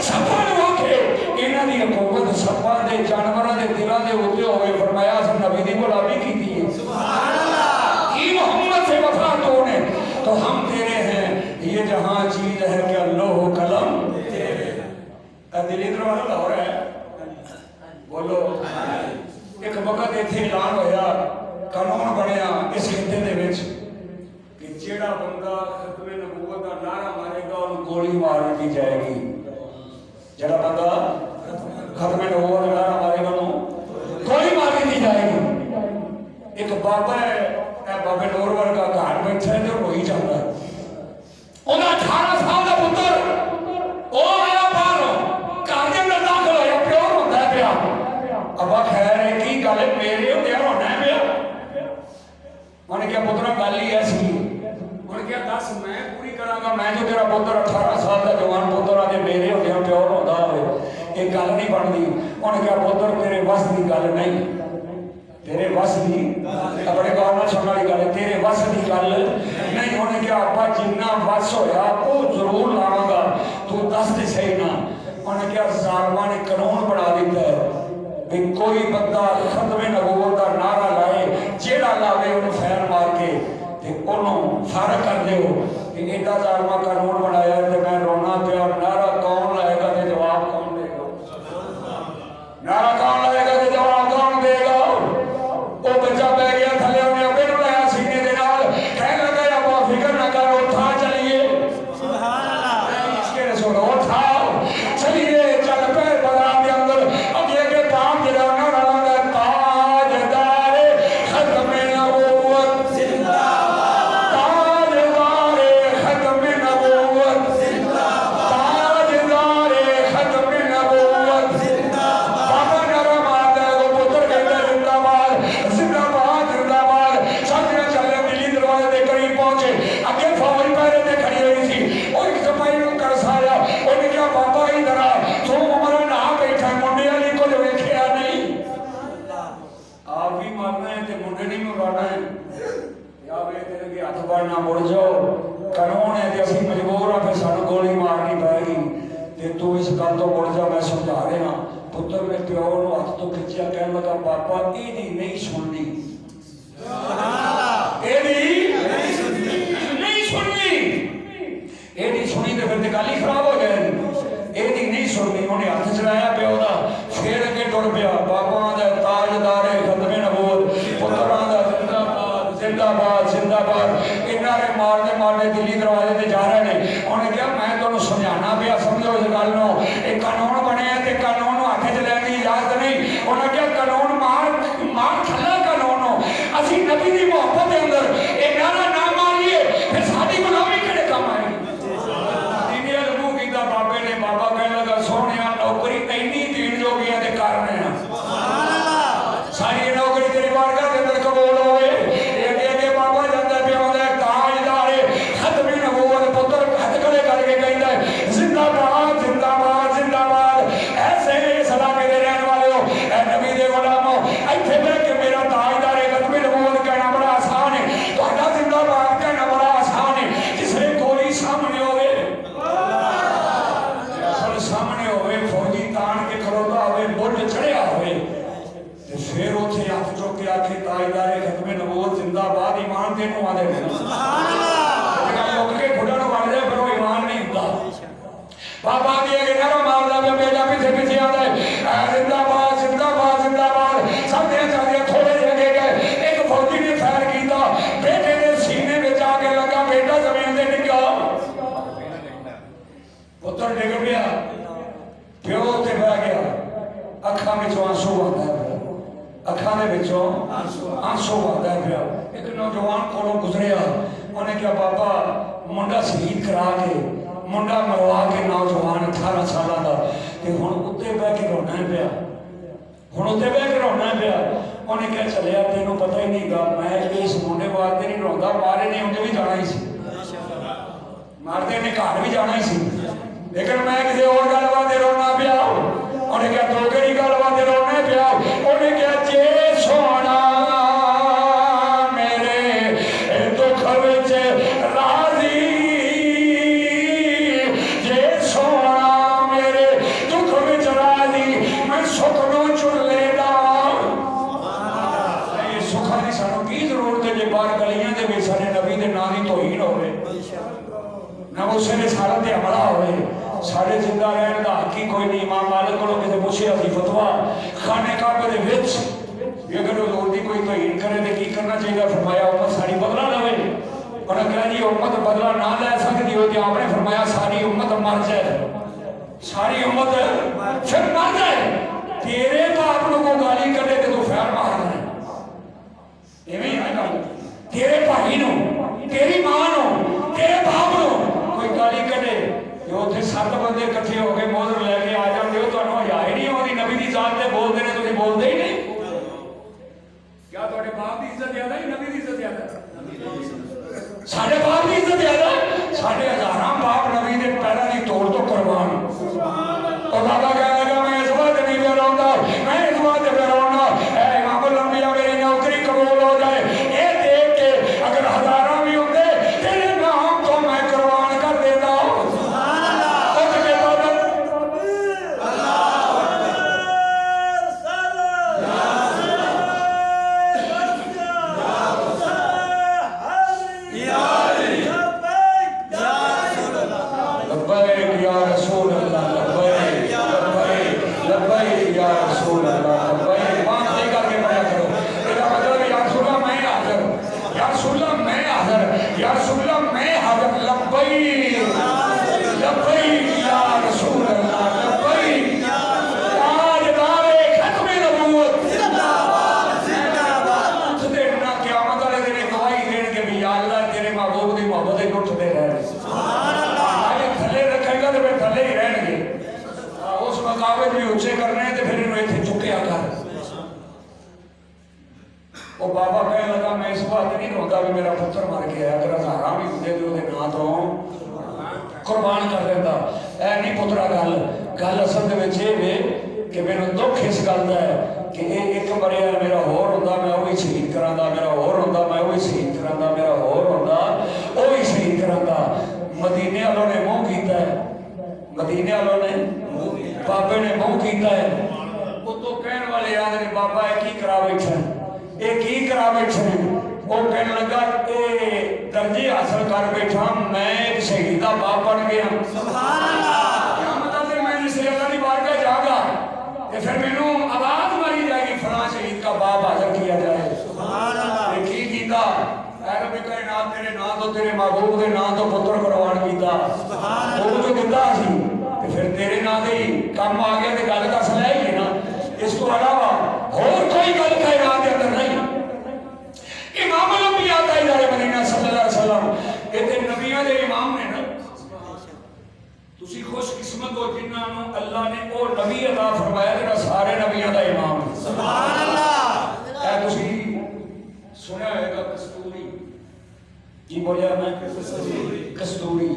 सपा आखे। इन्हों की हुकूमत सपा के जानवरों के दिलों के उत्ते हो। फरमाया अस नबी की गुलामी की मोहम्मद से वफा तो ने तो हम तेरे हैं, ये जहां चीज है क्या लोह कलम दिली दरवाजा लाहौर है बोलो। एक वक्त इत्थे ऐलान होया कानून बनया इस खिते दे विच कि जेड़ा बंदा खतमे नबूवत का नारा मारेगा उन्हें गोली मार दी जाएगी। जेड़ा बंदा खतमे नबूवत का नारा मारेगा उन्हें गोली मार दी जाएगी। एक बाबा है बाबे नूर वर्गा घर बैठा है जो रोई जाता है। उन्हें 18 साल का पुत्र वो आया बाहर घर के अंदर दाखिल होया, प्योर होता है पिया। अब्बा खैर है की गल मेरे होंदे होना है पिया। उन्हें क्या पुत्रा गल ही ऐसी, उन्हें क्या दस मैं पूरी करांगा, मैं जो तेरा पुत्र 18 साल का जवान पुत्र आज मेरे होंदे प्योर होता हो एक गल नहीं बनती। उन्हें क्या पुत्र तेरे बस की गल नहीं, तेरे बस की बड़े गौर नाल सुनने वाली गल है, तेरे बस की गल नहीं। उन्हें क्या अब्बा जिन्ना बस होया वो जरूर लावांगा, तू दस ते सही ना। उन्हें क्या जालिमां ने कानून बना दिता है कि कोई बंदा खतमे नबूवत का नारा लाए, जेड़ा लावे उन्हें फैर मार के उन्होंने फारग कर दो। एडा जालिमा कानून बनाया तो मैं रोना पिया। और नारा कौन लाएगा तो जवाब कौन देगा, नारा कौन लाएगा तो जवाब कौन देगा। वो बच्चा बह गया थले, उन्हें अबे नूं लाया सीने दे नाल, कहने लगा अब्बा फिक्र ना कर उठा चलिए, सुभान अल्लाह इसके रसूल उठा चलिए चल पे बाजार के अंदर अगे अगे पाम जरा नारा लगा ताजदार खत्मे नबूवत जिंदाबाद, ताजदार खत्मे नबूवत जिंदाबाद, ताजदार खत्मे नबूवत जिंदाबाद। बाबा नारा मारता है वो पुत्र कहता है जिंदाबाद जिंदाबाद जिंदाबाद। साथियों चले दिल्ली दरवाजे के करीब पहुंचे, अगे फौज पहरे ते खड़ी हुई थी। और एक सिपाही को करसाया, उन्हें क्या बाबा ही डरा तू उम्र ना बैठा मुंडे वाली को वेखिया नहीं, आप भी मारना है ते मुंडे नहीं मरवाना है या वे तेरे के हाथ बढ़ना मुड़ जाओ। कानून है ते असि मजबूर हां, फिर सानू गोली मारनी पैगी ते तू इस गल तो मुड़ जा। मैं समझा रहा पुत्र ने प्यो नूं हाथ तो खिंचिया, कहने लगा पापा एदी नहीं सुननी, नहीं सुनी तो फिर गल ही खराब हो जाएगी। एदी नहीं सुननी, उन्हें हाथ चलाया प्यो का, फिर अगे टुर पिया। बाबा का ताजदार खतमे नबूवत पुत्रां दा जिंदाबाद जिंदाबाद। इन्होंने मारते मारते दिल्ली दरवाजे से जा रहे हैं। उन्हें कहा मैं तुम्हें समझाना पिया, समझो इस गल को। एक कानून बने तो कानून हाथ च लैने की इजाजत नहीं। उन्हें कहा कानून मार थला कानून हो, असी नबी की मुहब्बत के अंदर एक नारा ना मारिए फिर साड़ी गुलामी किहड़े काम आएगी। दीनिया लबू किया बाबे ने। बाबा कहने लगा सोने नौकरी इन्नी दीन जोगियां के कारण है, सारी नौकरी तेरी बारगाह के अंदर कबूल होवे। अगे अगे बाबा जाता पे आंदा ताजदार खत्मी नबूवत पुत्र हथ खड़े करके कहता है जिंदाबाद जिंदाबाद जिंदाबाद। ऐसे इस इलाके के रहने वाले हो, ऐ नबी दे गुलामो, इत्थे बैठ के मेरा ताजदार खत्मी नबूवत कहना बड़ा आसान है, तुहाडा जिंदाबाद कहना बड़ा आसान है। जिसने गोली सामने होवे, सामने होवे, फौजी तान के खड़ोता होवे, बुर्ज चढ़िया होवे, फिर उसे हाथ चुक के आखे ताजदारे खत्मे नबूवत जिंदाबाद। ईमान तेनू आदे सुभान अल्लाह लोग के खुदा नु बन जाए पर वो ईमान नहीं होता। बाबा के अगे नारा मारदा पे बेटा पीछे पीछे आता है जिंदाबाद जिंदाबाद जिंदाबाद। सब दे जाते थोड़े जगह गए, एक फौजी ने फायर किया, बेटे ने सीने में जाके लगा, बेटा जमीन से डिगा, पुत्र डिग गया, प्यो ते बह गया, अखां विचों आंसू आंदा है, अखां दे विचों आंसू आंदा है। एक नौजवान कोलों गुजरिया, उन्हें कहा बाबा मुंडा शहीद करा के, मुंडा मरवा के नौजवान 18 साल का, हुण उत्ते बह के रोना पिया, हुण उत्ते बह के रोना पिया। उन्हें क्या चलिया तेनों पता ही नहीं गा, मैं इस मुंडे वास्ते नहीं रोंदा, मारे ने उन्हें भी जाना ही सी, मारते ने घर भी जाना ही सी, लेकिन मैं किसी और गल वास्ते रोना पिया। उन्हें क्या तो केड़ी गल वास्ते रोना पिया? उन्हें क्या जे सोना मेरे दुख विच राजी, जे सोना मेरे दुख विच राजी, मैं सुख नूं चुले दा। सुखा की सानू की जरूरत है जे बाहर गलियां दे विच साडे नबी दे नाम दी तौहीन होवे, ना उसे ने सारा ते हमला होवे, साढ़े जिंदा रहने का हक ही कोई नहीं। इमाम मालिक को किसी पूछे अभी फतवा खाने काबे दे विच अगर हजूर दी कोई तौहीन करे तो की करना चाहिए? फरमाया उम्मत सारी बदला लवे। उन्हें कहा जी उम्मत बदला ना ले सकती हो, तो आपने फरमाया सारी उम्मत मर जाए, सारी उम्मत फिर मर जाए। तेरे बाप को गाली कटे तो तू फैर मारना है, इवें ही है गल। तेरे भाई नो, तेरी मां नो, तेरे बाप नो कोई गाली कटे, उत्थे 7 बंदे इकट्ठे हो गए मोहर लैके आ जाते हो, तुहानू हज़ार ही नहीं आती। नबी की जात से बोलते हैं, तुसीं बोलते ही नहीं। क्या तुहाडे बाप की इज्जत ज्यादा है नबी की इज्जत ज्यादा? साडे बाप की इज्जत ज्यादा, साडे हज़ारां बाप नबी के पैरों की तोड़ तो कुर्बान। और बाबा कहने लगा मैं इस बात नहीं पे रोंदा, मैं इस बात पे रोंदा इमामुल अंबिया मेरी नौकरी कबूल हो जाए, ये देख के अगर हज़ारां भी होंगे तेरे नाम तो मैं कुर्बान कर देता। बाबा कहने लगा मैं इस बात नहीं रोंदा भी मेरा पुत्र मर गया, अगर हज़ारां भी होंदे तो उहदे नां तो कुर्बान कर देंदा। ऐ नहीं पुत्रा गल, गल असल दे विच इह वे कि मैनूं दुख इस गल दा है कि एक मरिया मेरा होर हुंदा मैं वही शहीद करांदा, मेरा होर हुंदा मैं वही शहीद करांदा, मेरा होर हुंदा वही शहीद करांदा। मदीने वालों ने मुंह कीता है, मदीने वालों ने बाबे ने मुंह कीता है। उतों कहण वाले आंदे ने बाबा ये की करा बैठा, ये की करा बैठे। वो कहने लगा ये दर्जे हासिल कर बैठा, मैं एक शहीद का बाप बन गया। सुभान अल्लाह। क्या मतलब मैं जिस अल्लाह की बारगाह जागा तो फिर मैनू आवाज मारी जाएगी फलां शहीद का बाप हाजिर किया जाए। सुभान अल्लाह। की कीता भी कायनात तेरे नां तो तेरे महबूब के नां तो पुत्र कुर्बान किया वो जो दिता सी ते फिर तेरे नां दे ही काम आ गया ते गल दस लै ही ना इस तो अलावा होर कोई गल कायनात के अंदर नहीं। इमाम अल अंबिया ताजदार मदीना सल्लल्लाहु अलैहि वसल्लम ये ते नबियां दे इमाम ने ना तुसी खुशकिस्मत हो जिन्हां नूं अल्लाह ने वो नबी अता फरमाया जेड़ा सारे नबियां दा इमाम है। सुभान अल्लाह। ऐ तुसी सुना होगा कस्तूरी की बोलिया मैं कस्तूरी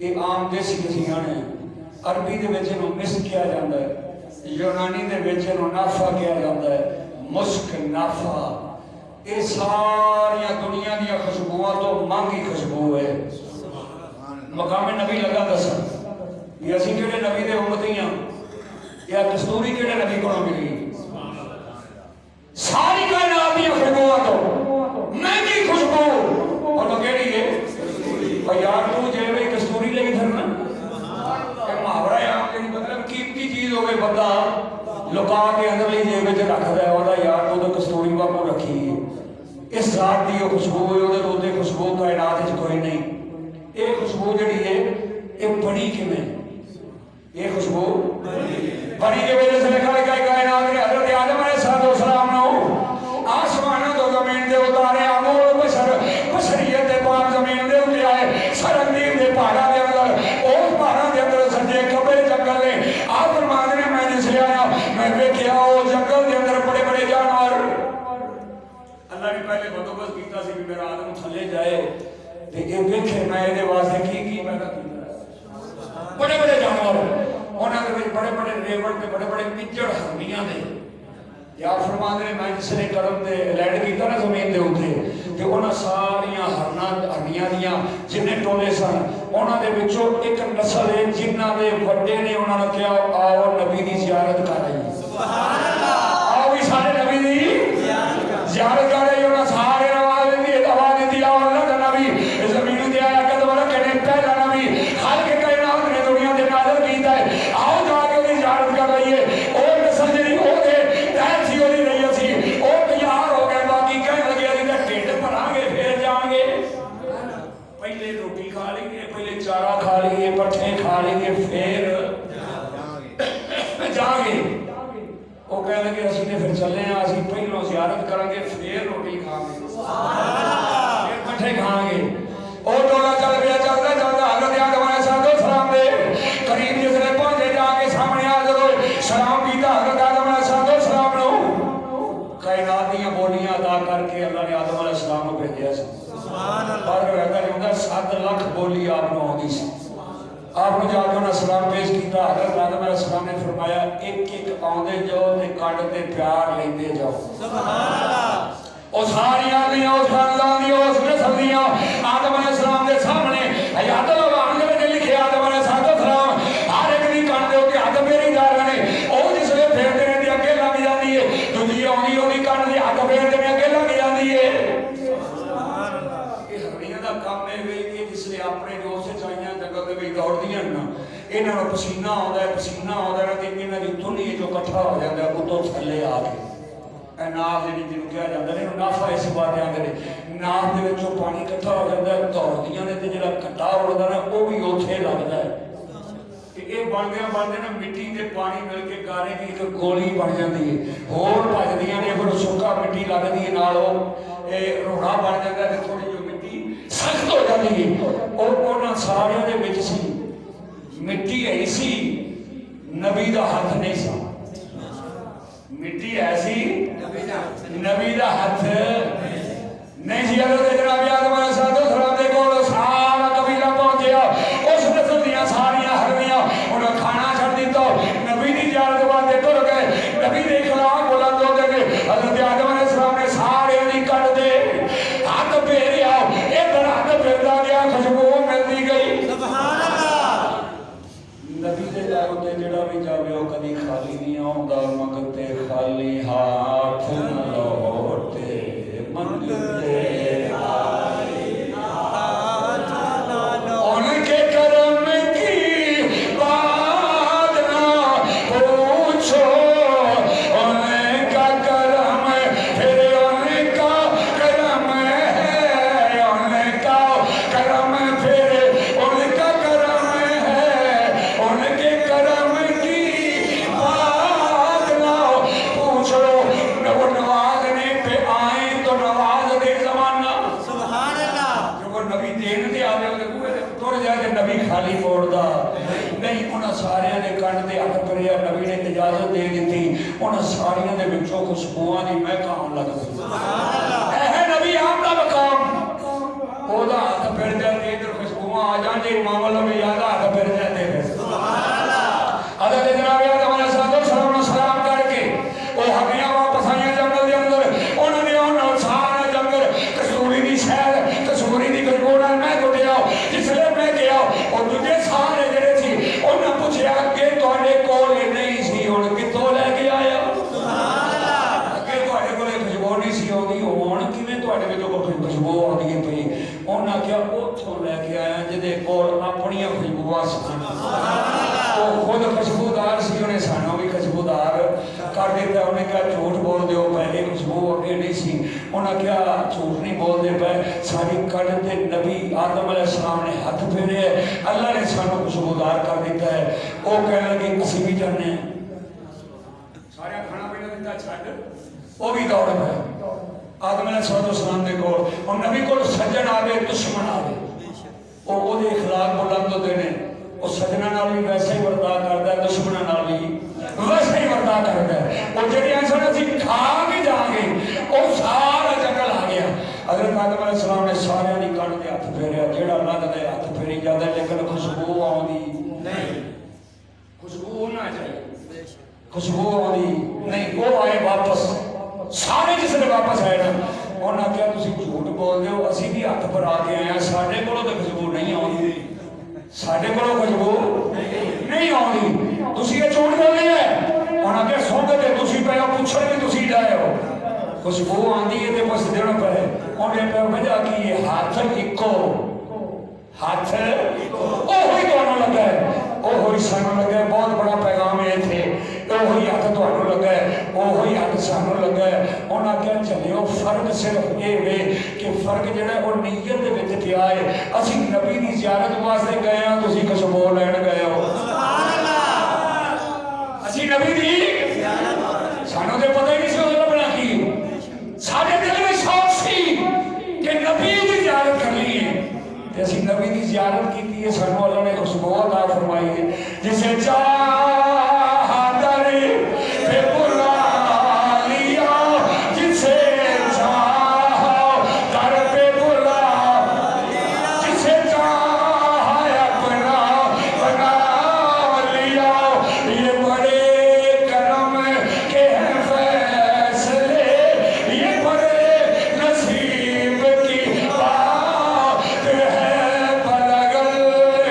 ये आम देसी कसियां ने अरबी दे विच इहनूं मिस्क किया जाता है यूनानी दे विच इहनूं नाफा किया जाता है मुस्क नाफा ये सारियां दुनिया दी खुशबुआं तो महंगी खुशबू है। मकाम नबी लगा दसा कि असीं किहड़े नबी दे उम्मती हां या कस्तूरी किहड़े नबी कोलों मिली सारी कायनात दी खुशबुआं तो महंगी खुशबू और केड़ी है और यार तू जेवे कस्तूरी ले फिरना ये मुहावरा है आम जेड़ी मतलब कीमती चीज होवे बंदा लुका के अंदर ही जेब विच रखदा है ओदा यार तू तो कस्तूरी वांगू रखी है इस रात दी खुशबू है ओदे तो खुशबू कायनात विच कोई नहीं। ये खुशबू जिहड़ी है ये बड़ी किवें ये खुशबू बड़ी के वजह से लिखा गया कायनात के हजरत आदम अलैहिस्सलाम ने आसमानों तो जमीन दे उतारे अमूल बशर बशरियत दे पाक जमीन दे उते आए सरंदीर दे पहाड़ां दे अंदर उस पहाड़ां दे अंदर सज्जे खब्बे जंगल ने आप फरमाते ने मैं जिसले आया मैं वेखिया वो जंगल दे अंदर बड़े बड़े जानवर अल्लाह ने पहले बंदोबस्त कीता सी कि मेरा आदम थले जाए ते ये वेखे मैं इहदे वास्ते की पैदा कीता बड़े बड़े जानवर उन्होंने बड़े बड़े रेवड़ के बड़े बड़े पिंजड़ हरनियां ने या फरमाते ने मैं जिसने कदम से लैंड किया ना जमीन के उत्ते तो उन्होंने सारिया हरनियां दियां जिन्ने टोले सन उन्होंने विचों एक नस्ल है जिन्हों के वड्डे ने उन्होंने कहा आओ नबी की जियारत कर आइए सुभान अल्लाह आओ भी सारे नबी की जियारत कर आइए उन्होंने सारे आवाज दी आओ अल्लाह का नबी जमीन ते आया कदम रखने पहला नबी हर के कायनात ने दुनिया दे नाज़िल कीता है आओ जाके उसकी जियारत कर लईए और नस्ल जिहड़ी ओदे तहत सी ओदी रही सी ओ तैयार हो गए बाकी कहने लगे असीं तां ढिड भरांगे फिर जाएंगे पहले रोटी खा लीए पहले चारा खा लीए पट्ठे खा लीए फिर जाएंगे वो कह लगे असीं ते फिर चले हैं असीं पहलों जियारत करांगे फिर रोटी खाएंगे फिर पट्ठे खाएंगे और टोला चल पिया चलता चलता हजरत आदम अलैहिस्सलाम दे करीब जिसने पहुंचे जाके सामने आ जदों सलाम कीता हजरत आदम अलैहिस्सलाम नूं कायनात दी बोलियां अदा करके अल्लाह ने आदम अलैहिस्सलाम नूं भेजिया सी सुभान अल्लाह पर कहता हुंदा 7 लाख बोली आप नूं आउंदी सी आपने जाके उन्हें सलाम पेश किया हजरत आदम अलैहिस्सलाम ने फरमाया एक एक आउंदे जाओ ते कटते प्यार लेंदे जाओ सुभान अल्लाह और सारी आदमियां उस खानदान दी उस नस्ल दियां आदम अलैहिस्सलाम दे सामने हयात लवान दे विच लिखे आदम अलैहिस्सलाम हर एक दी कण दे उते हद फेरी जा रहे ने ओ जिसले फेरदे ने ते अगे लग जांदी है दूजी आउंदी ओदी कण दी हद फेरदे ने अगे लग जांदी है सुभान अल्लाह। ये हरनियां दा काम है वे कि जिसले अपने जोश से चाहियां जंगल दे विच दौड़दियां ना इन्हां नूं पसीना आउंदा है ते इन्हां दी धुनी जो इकट्ठा हो जांदा उतों थल्ले आ के नाफ जिन्होंने कहा जाता है नाफा इस बात आते हैं नाफ के विचों पानी इकट्ठा हो जाता है दौड़दियां ने जो कट्टा उड़ता है वह भी उत्थे लगता है ये बनते ना मिट्टी के पानी मिल के गारे की एक गोली बन जाती है होर भजदियां ने फिर सुक्का मिट्टी लगती है नाल रोड़ा बन जाता है थोड़ी जी मिट्टी सख्त हो जाती है और उन्होंने सारिया के विच सी मिट्टी है सी नबी का हाथ नहीं सा मिट्टी ऐसी नबी दा हथ नहीं सी हज़रत जनाब आदम अलैहिस्सलाम दे कोल सारा कबीला पहुंचया उस नस्ल दियां सारियां हरनियां उन्हें खाना छड़ दिता नबी दी जियारत वास्ते तुर गए नबी दे खिलाफ बुलंद हो गए हज़रत आदम अलैहिस्सलाम ने सारे दी कट दे हाथ फेरिया इधर हाथ फिरदा गया खुशबू मिलती गई सुभान अल्लाह। नबी दे दर ते जेड़ा भी जावे ओ कदी खाली नहीं आउंदा मगते खाली हाथ न लौटे नबी खाली मोड़दा नहीं। उन्होंने सारिया के कंन के हथ फिरिया, नबी ने इजाजत दे दी, उन्होंने सारिया के विचों खुशबुआं की महक आउण लग पई। ऐ नबी आप दा मकाम, ओदा हथ फिर जाए इधर खुशबुआं आ जाए, इमाम नबी आदा हथ फिर जाते अदर जनाब आदम अलैहिस्सलाम सलाम करके वो हड्डियां वापस आईयां जंगल के अंदर। उन्होंने उन्होंने सारा जंगल कसूरी की शहर कसूरी की खुशबू नाल मैं गुटिया। जिसले मैं गया और दूजे सारे जेडे सी उन्हें पूछा अगे तुहाडे कोल नहीं सी, हुण कित्थों लैके आया? अगे तुहाडे कोल खुशबू नहीं सी आउंदी, हुण किवें तुहाडे विचों खुशबू आउंदी है पई? उन्हें आख्या उत्थों लैके आया जिहदे कोल अपनियां खुशबूआं सन। वो खुद खुशबूदार सी, उन्हें सानू भी खुशबूदार कर दिता। उन्हें क्या झूठ बोल दो, पहले खुशबू अगे नहीं सी। उन्हें क्या झूठ नहीं बोलते पे, सारी कड़ ते नबी आदम अलैहिस्सलाम ने हथ फेरे, अल्लाह ने सानू खुशबूदार कर दिता है। वो कह लगे असीं भी जाने सारे खाना पीना दिता छड्ड, वो भी दौड़ पे आदम अलैहिस्सलाम दे कोल। और नबी कोल सज्जन आवे दुश्मन आवे, वो ओदे इखलाक बुलंद होते हैं। वो सजना नाल भी वैसे ही बर्ताव करता है, दुश्मनों नाल भी वैसे ही बर्ताव करता है। और जड़ियां सन असीं खा के जाएंगे, वो सारा जंगल आ गया। हज़रत आदम अलैहिस्सलाम ने सारिਆਂ ਦੀ कंन ते हथ फेरिया, जेड़ा लंघदा हथ फेरी जाता, लेकिन खुशबू आउंदी नहीं। खुशबू ना चाहिए, खुशबू आउंदी नहीं। वो आए वापस, सारे जिसने वापस आए ना, उन्होंने आख्या तुसीं झूठ बोलदे हो, असीं भी हथ भरा के आए, साडे कोलों तो खुशबू नहीं आउंदी, साडे कोलों खुशबू नहीं आउंदी, तुसीं ये झूठ बोलदे है। उन्होंने आख्या सुनदे तुसीं पे हो, पुछण भी तुसीं जाए हो, खुशबू आंदी है तो बस देना पे। उन्हें पे वजह की ये हाथ इको, हाथ ओही तुहानू लगा है, ओही सानू लगा है। बहुत बड़ा पैगाम ये थे, ओही हाथ तुहानू लगा है, ओही हाथ सानू लगा है। उन्हें आख्या चलियो, फर्क सिर्फ ये वे कि फर्क जिहड़ा वो नीयत दे विच पिया है। असीं नबी दी ज़ियारत वास्ते गए हां, तुसीं खुशबू लैण गए हो। असीं नबी दी सानू तो पता ही नहीं सी उहदा बना की, साडे दिल में शौक सी कि नबी दी ज़ियारत करनी है, ते असीं नबी दी ज़ियारत कीती है। सानू अल्लाह ने खुशबू अता फरमाई है। जिसे चाहा दर पे बुला लिया, जिसे चाहा दर पे बुला, जिसे चाहा अपना बना लिया। ये बड़े करम के हैं फैसले, ये बड़े नसीब की बात है। बलगल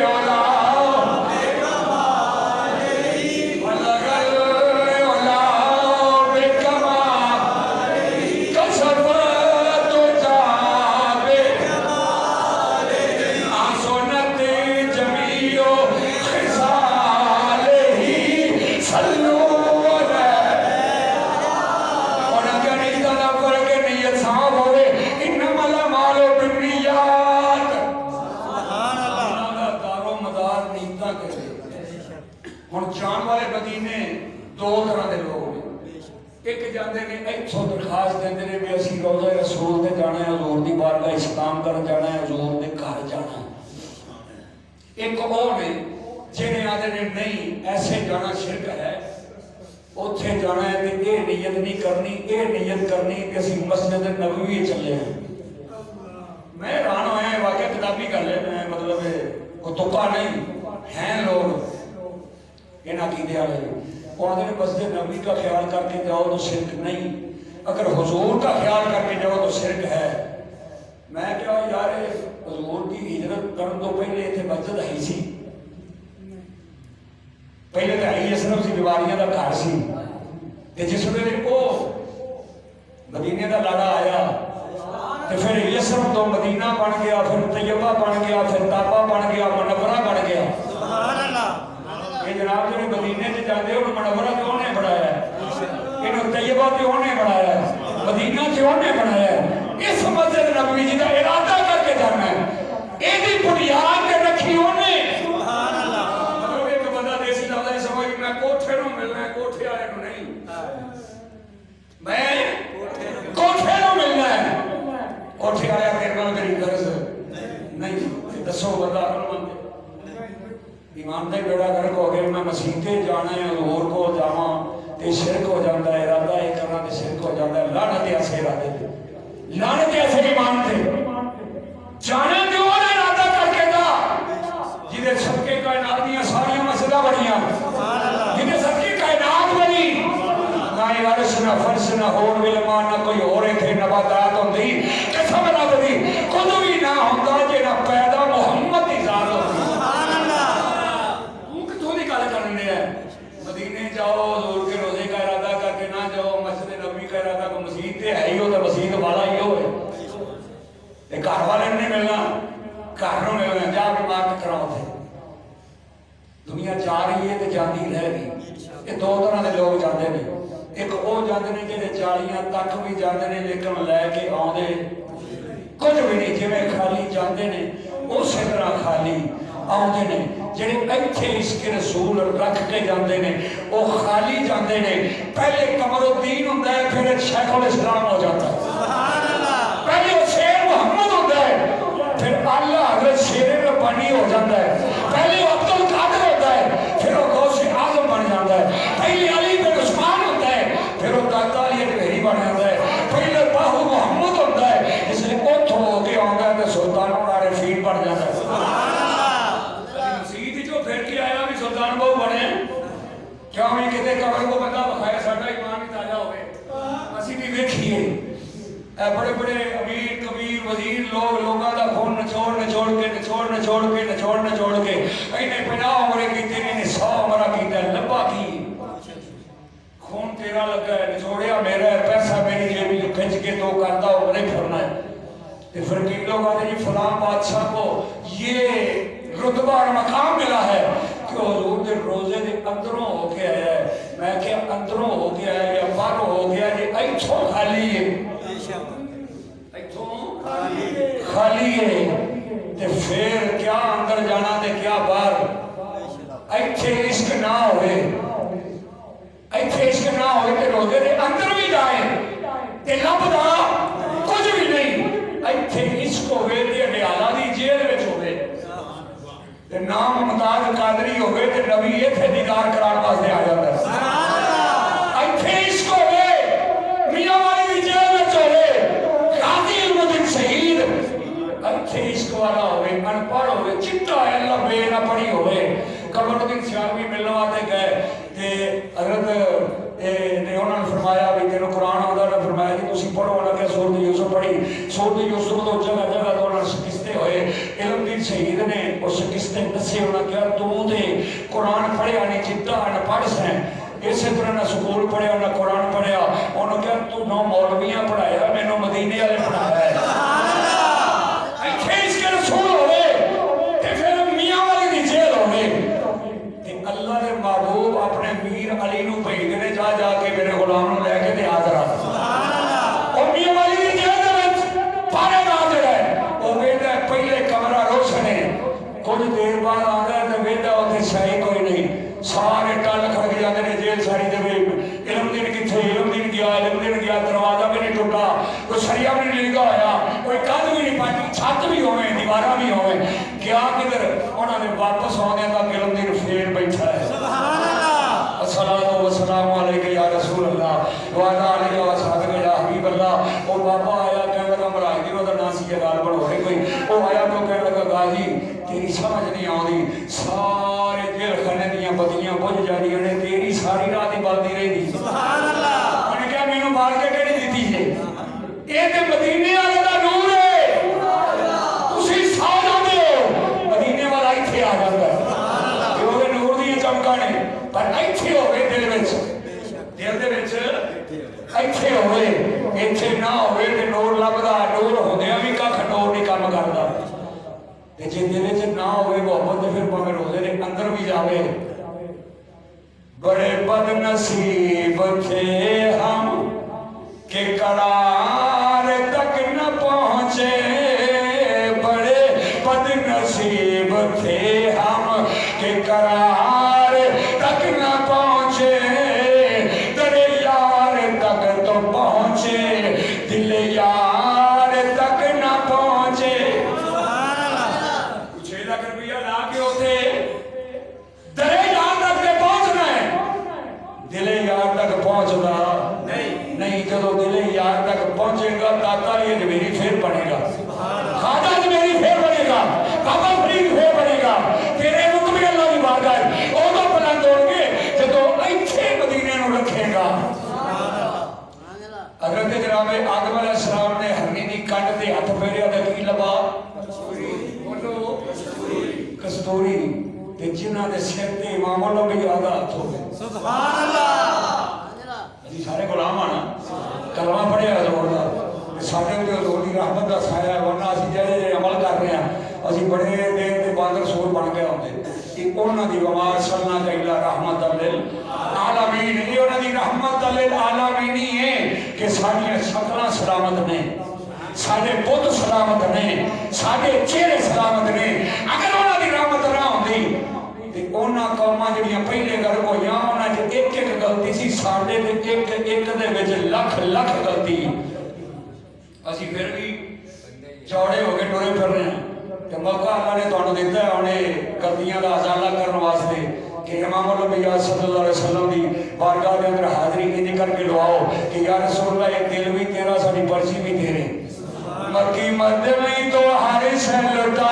उला, बलगल उला बेकमाल, कसरत जाबे आसनत जमीओ खिसाल ही सल्लू और अगर इतना ना करके नीयत साफ होवे, इन्नमल अमालु बिन्नियात, दारो मदार नीयतां करे। हुण जान वाले मदीने दो तरह के लोग ने। एक जाते ने इत्थों दरखास्त देंदे ने भी असीं रोज़ा रसूल ते जाना है, हजूर दी बारगाह इस्लाम करन जाना है, हजूर दे घर जाना है। एक वो ने जिन्हें आते ने नहीं ऐसे जाना शिरक है, उत्थे जाना है तो ये नीयत नहीं करनी, ये नीयत करनी कि असीं मस्जिद नबवी चले हैं। मैं हैरान होया, वाकई किताबी गल है, मैं मतलब वो तुक्का नहीं हैं लोग इन अकीदे वाले। वो आते हैं मस्जिद नबवी का ख्याल करके जाओ तो शिरक नहीं, अगर हुजूर का ख्याल करके जाओ तो शिरक है। मैं क्या यार, हुजूर की हिजरत करने तो पहले इतने मस्जिद है सी, पहले तो आई सिर्फ सी बीमारियां का घर सी। जिस वे वो मदीने का लाड़ा आया तो फिर यसरफ तो मदीना बन गया, फिर तैयबा बन गया, फिर ताबा बन गया, मनवरा बन गया। ये जनाब जो मदीने से जाते हो, मनवरा क्यों ने बनाया, इन्होंने तैयबा क्यों ने बनाया, मदीना क्यों ने बनाया? इस मस्जिद नबवी जी का इरादा करके जाना है, यही बुनियाद रखी उन्हें। मैं कोठे नूं मिलना है, कोठे वाले नूं नहीं, मैं कोठे नूं मिलना है, कोठे वाले मेरे नाल मेरी गरज नहीं। दसो बंदा अकलमंद ईमान का बेड़ा गर्क हो गया। मैं मसीते जाना है हजूर को जावा तो शिरक हो जाता है, इरादा ये करना तो शिरक हो जाता है। लानत ऐसे इरादे थे, लानत ऐसे ईमान थे। जाना तो वो इरादा करके था जिधे सबके कायनात दी सारी मसला बनिया, जिधे सबकी कायनात बनी। ना अर्श ना फर्श ना होर विलमा ना कोई और इत्थे नबातात होंदी, कसम रब दी कुछ भी ना होंदा जे ना पैदा मुहम्मद दी जात होंदी। तू कित्थों दी गल करन दे? मदीने जाओ हजूर के रोजे का इरादा करके ना जाओ, मस्जिद नबी का इरादा को मस्जिद ते है ही हो, तो मस्जिद वाला ही हो। ये घर वाले नहीं मिलना, घर में मिलना, जाके मार्क कराओ थे। दुनिया जा रही है तो जाती रहेगी। ये दो तरह के लोग जाते हैं, एक वो जाते हैं जिन्हें 40 तक भी जाते हैं लेकिन लैके आते कुछ भी नहीं, जिमें खाली जाते हैं उस तरह खाली आते हैं। ਜਿਹੜੇ ਇੱਥੇ ਇਸ਼ਕ रसूल रख के जाते हैं वो खाली जाते हैं। पहले कमरुद्दीन होता है, फिर शेखुल इस्लाम हो जाता है। पहले वो शेर मोहम्मद होता है, फिर अल्लाह हज़रत शेर रब्बानी हो जाता है। पहले वो अब्दुल कादिर होता है, फिर वो गौसे आजम बन जाता है। पहले अली बिन उस्मान होता है, फिर वो दाता अली ढेरी बन जाता है। पहले बाहू मोहम्मद होता है, इसलिए उठो होके आता है तो सुल्तान आरिफीन बन जाता है। सुल्तान बहु बने क्या मैं कितने कबर को बंदा बखाया साडा ईमान भी ताजा हो गए। असि भी देखिए बड़े बड़े अमीर कबीर वजीर लोग लोगों का खून निचोड़ निचोड़ के निचोड़ निचोड़ के निचोड़ निचोड़ के इन्हें 50 उम्र की इन्हें 100 उम्र की लब्बा की खून तेरा लगा है, निचोड़िया मेरा है, पैसा मेरी जेबी जो खिंच के तो करता उम्रे फिरना है। तो फिर की लोग आते जी फलां बादशाह को ये रुतबा और मकाम मिला है कि हजूर के रोजे के अंदरों हो के आया है। मैं क्या अंदरों हो के आया या बाहरों हो गया जी? इथों खाली है, इथों खाली है ते फिर क्या अंदर जाना ते क्या बाहर। इथे इश्क ना होए, इथे इश्क ना होए ते रोजे के अंदर भी जाए ते लभदा कुछ भी नहीं। इथे इश्क होवे ते अडियाला दी जेल विच होवे ते नाम मुमताज कादरी होवे ते नबी इथे दीदार कराने वास्ते आ जाता है। इथे इश्क होवे मियां वाली दी जेल विच होवे, गाजी इल्मुद्दीन शहीद इथे इश्क वाला होवे, अनपढ़ होवे, चिट्टा अल्लाह बे ना पढ़ी होवे। कमरुद्दीन सियालवी मिलने वाले गए ते हजरत ने उन्होंने फरमाया भी तेन कुरान आता ने फरमाया कि तुम पढ़ो ना क्या सूरत यूसुफ पढ़ी। सूरत यूसुफ तो जगह जगह तो उन्होंने शिकस्ते हुए। इल्मुद्दीन शहीद ने उस शिकस्ते दसे उन्होंने कहा तू तो कुरान पढ़िया नहीं, चिट्टा अनपढ़ सैं। इस तरह ना स्कूल पढ़िया ना कुरान पढ़िया। उन्होंने कहा तू 9 मौलवियां पढ़ाया, मैनू मदीने वाले पढ़ाया है। अल्लाह ने महबूब अपने मीर अली नू भेजते ने जा जाके मेरे गुलाम नू लैके ते हाज़र आ। और मियां वाली दी जेल दे विच पहरेदार जिहड़ा है वो वेंदा है, पहले कमरा रोशन है, कुछ देर बाद आंदा है ते वेंदा उत्थे शाही कोई नहीं। सारे टल खड़क जाते हैं जेल सारी दे विच। इल्मुद्दीन किथे? इल्मुद्दीन गया, दरवाजा भी नहीं टुटा, कोई सरिया भी नहीं लगा होया, कोई कंध भी नहीं पाटी, छत भी होवे दीवारा भी होवे, क्या किधर? उन्होंने वापस आने तक इल्मुद्दीन फिर बैठा है। अस्सलातु वस्सलामु अलैका या रसूल अल्लाह व अला आलिहि व सहाबिहि या हबीब अल्लाह। वो बाबा आया कहने लगा मुराहिदीन दा नाम सी गालबन होए कोई। वो आया तो कहने लगा गाजी तेरी समझ नहीं आती, सारे जेल खाने दियां बत्तियां बुझ जांदियां ने, तेरी सारी रात ही बलदी रही। सुभान अल्लाह। उन्हें कहा मैनू बाल के केड़ी दित्ती जे? ये ते मदीने वाले दा नूर है, तुसी सौ जांदे हो, मदीने वाला इत्थे आ जांदा है। ते ओदे नूर दी चमकां ने, पर इत्थे होवे दिल विच, दिल दे विच इत्थे होवे, इत्थे ना होवे ते नूर लभदा, नूर होंदियां भी कख नूर नहीं काम करदा। ते जे दिल च ना होवे मोहब्बत ते फिर भावें रोज़े दे अंदर भी जावे। बड़े बदनसीब थे हम के करार तक न पहुँचे, बड़े बदनसीब थे हम के करार तक न पहुँचे, दरे यार तक तो पहुँचे, दिल यार तक न पहुँचे। 6 लाख रुपया ला के उसे हथ फेरिया तो की लबा कस्तूरी ते जिन्हां दे सिर ते इमाम अल-अंबिया दा हथ होवे सुभान अल्लाह जी सारे गुलाम आना कलमा पढ़िया हजूर दा साडे ते हजूर दी रहमत दा साया वरना असि जेड़े अमल कर रहे हैं असि बड़े देर ते बांदर सूर बन के आउंदे कि उन्हां दी वमा सल्लना कैला रहमत लिल आलमीन ये उन्हां दी रहमत लिल आलमीन ही है कि साडियां शक्लां सलामत ने साडे बुत सलामत ने साडे चेहरे सलामत ने अगर उन्हां दी रहमत ना होंदी ते उन्हां कौमां जड़ियां पहले गल होईयां उन्हां च एक एक गलती सी साडे ते एक एक दे विच लख लख गलती असी फिर भी चौड़े हो के टुरे फिर रहे हैं ते मौका अल्लाह ने तुहानू दिता है उन्हें गलतियां दा अजाला करने वास्ते कि इमाम अल-अंबिया सल्लल्लाहु अलैहि वसल्लम दी बारगाह दे अंदर हाज़री इंज करके दुआओ कि या रसूल अल्लाह ये दिल भी तेरा साडी पर्ची भी तेरे मक्की मदनी तो हर शै लुटा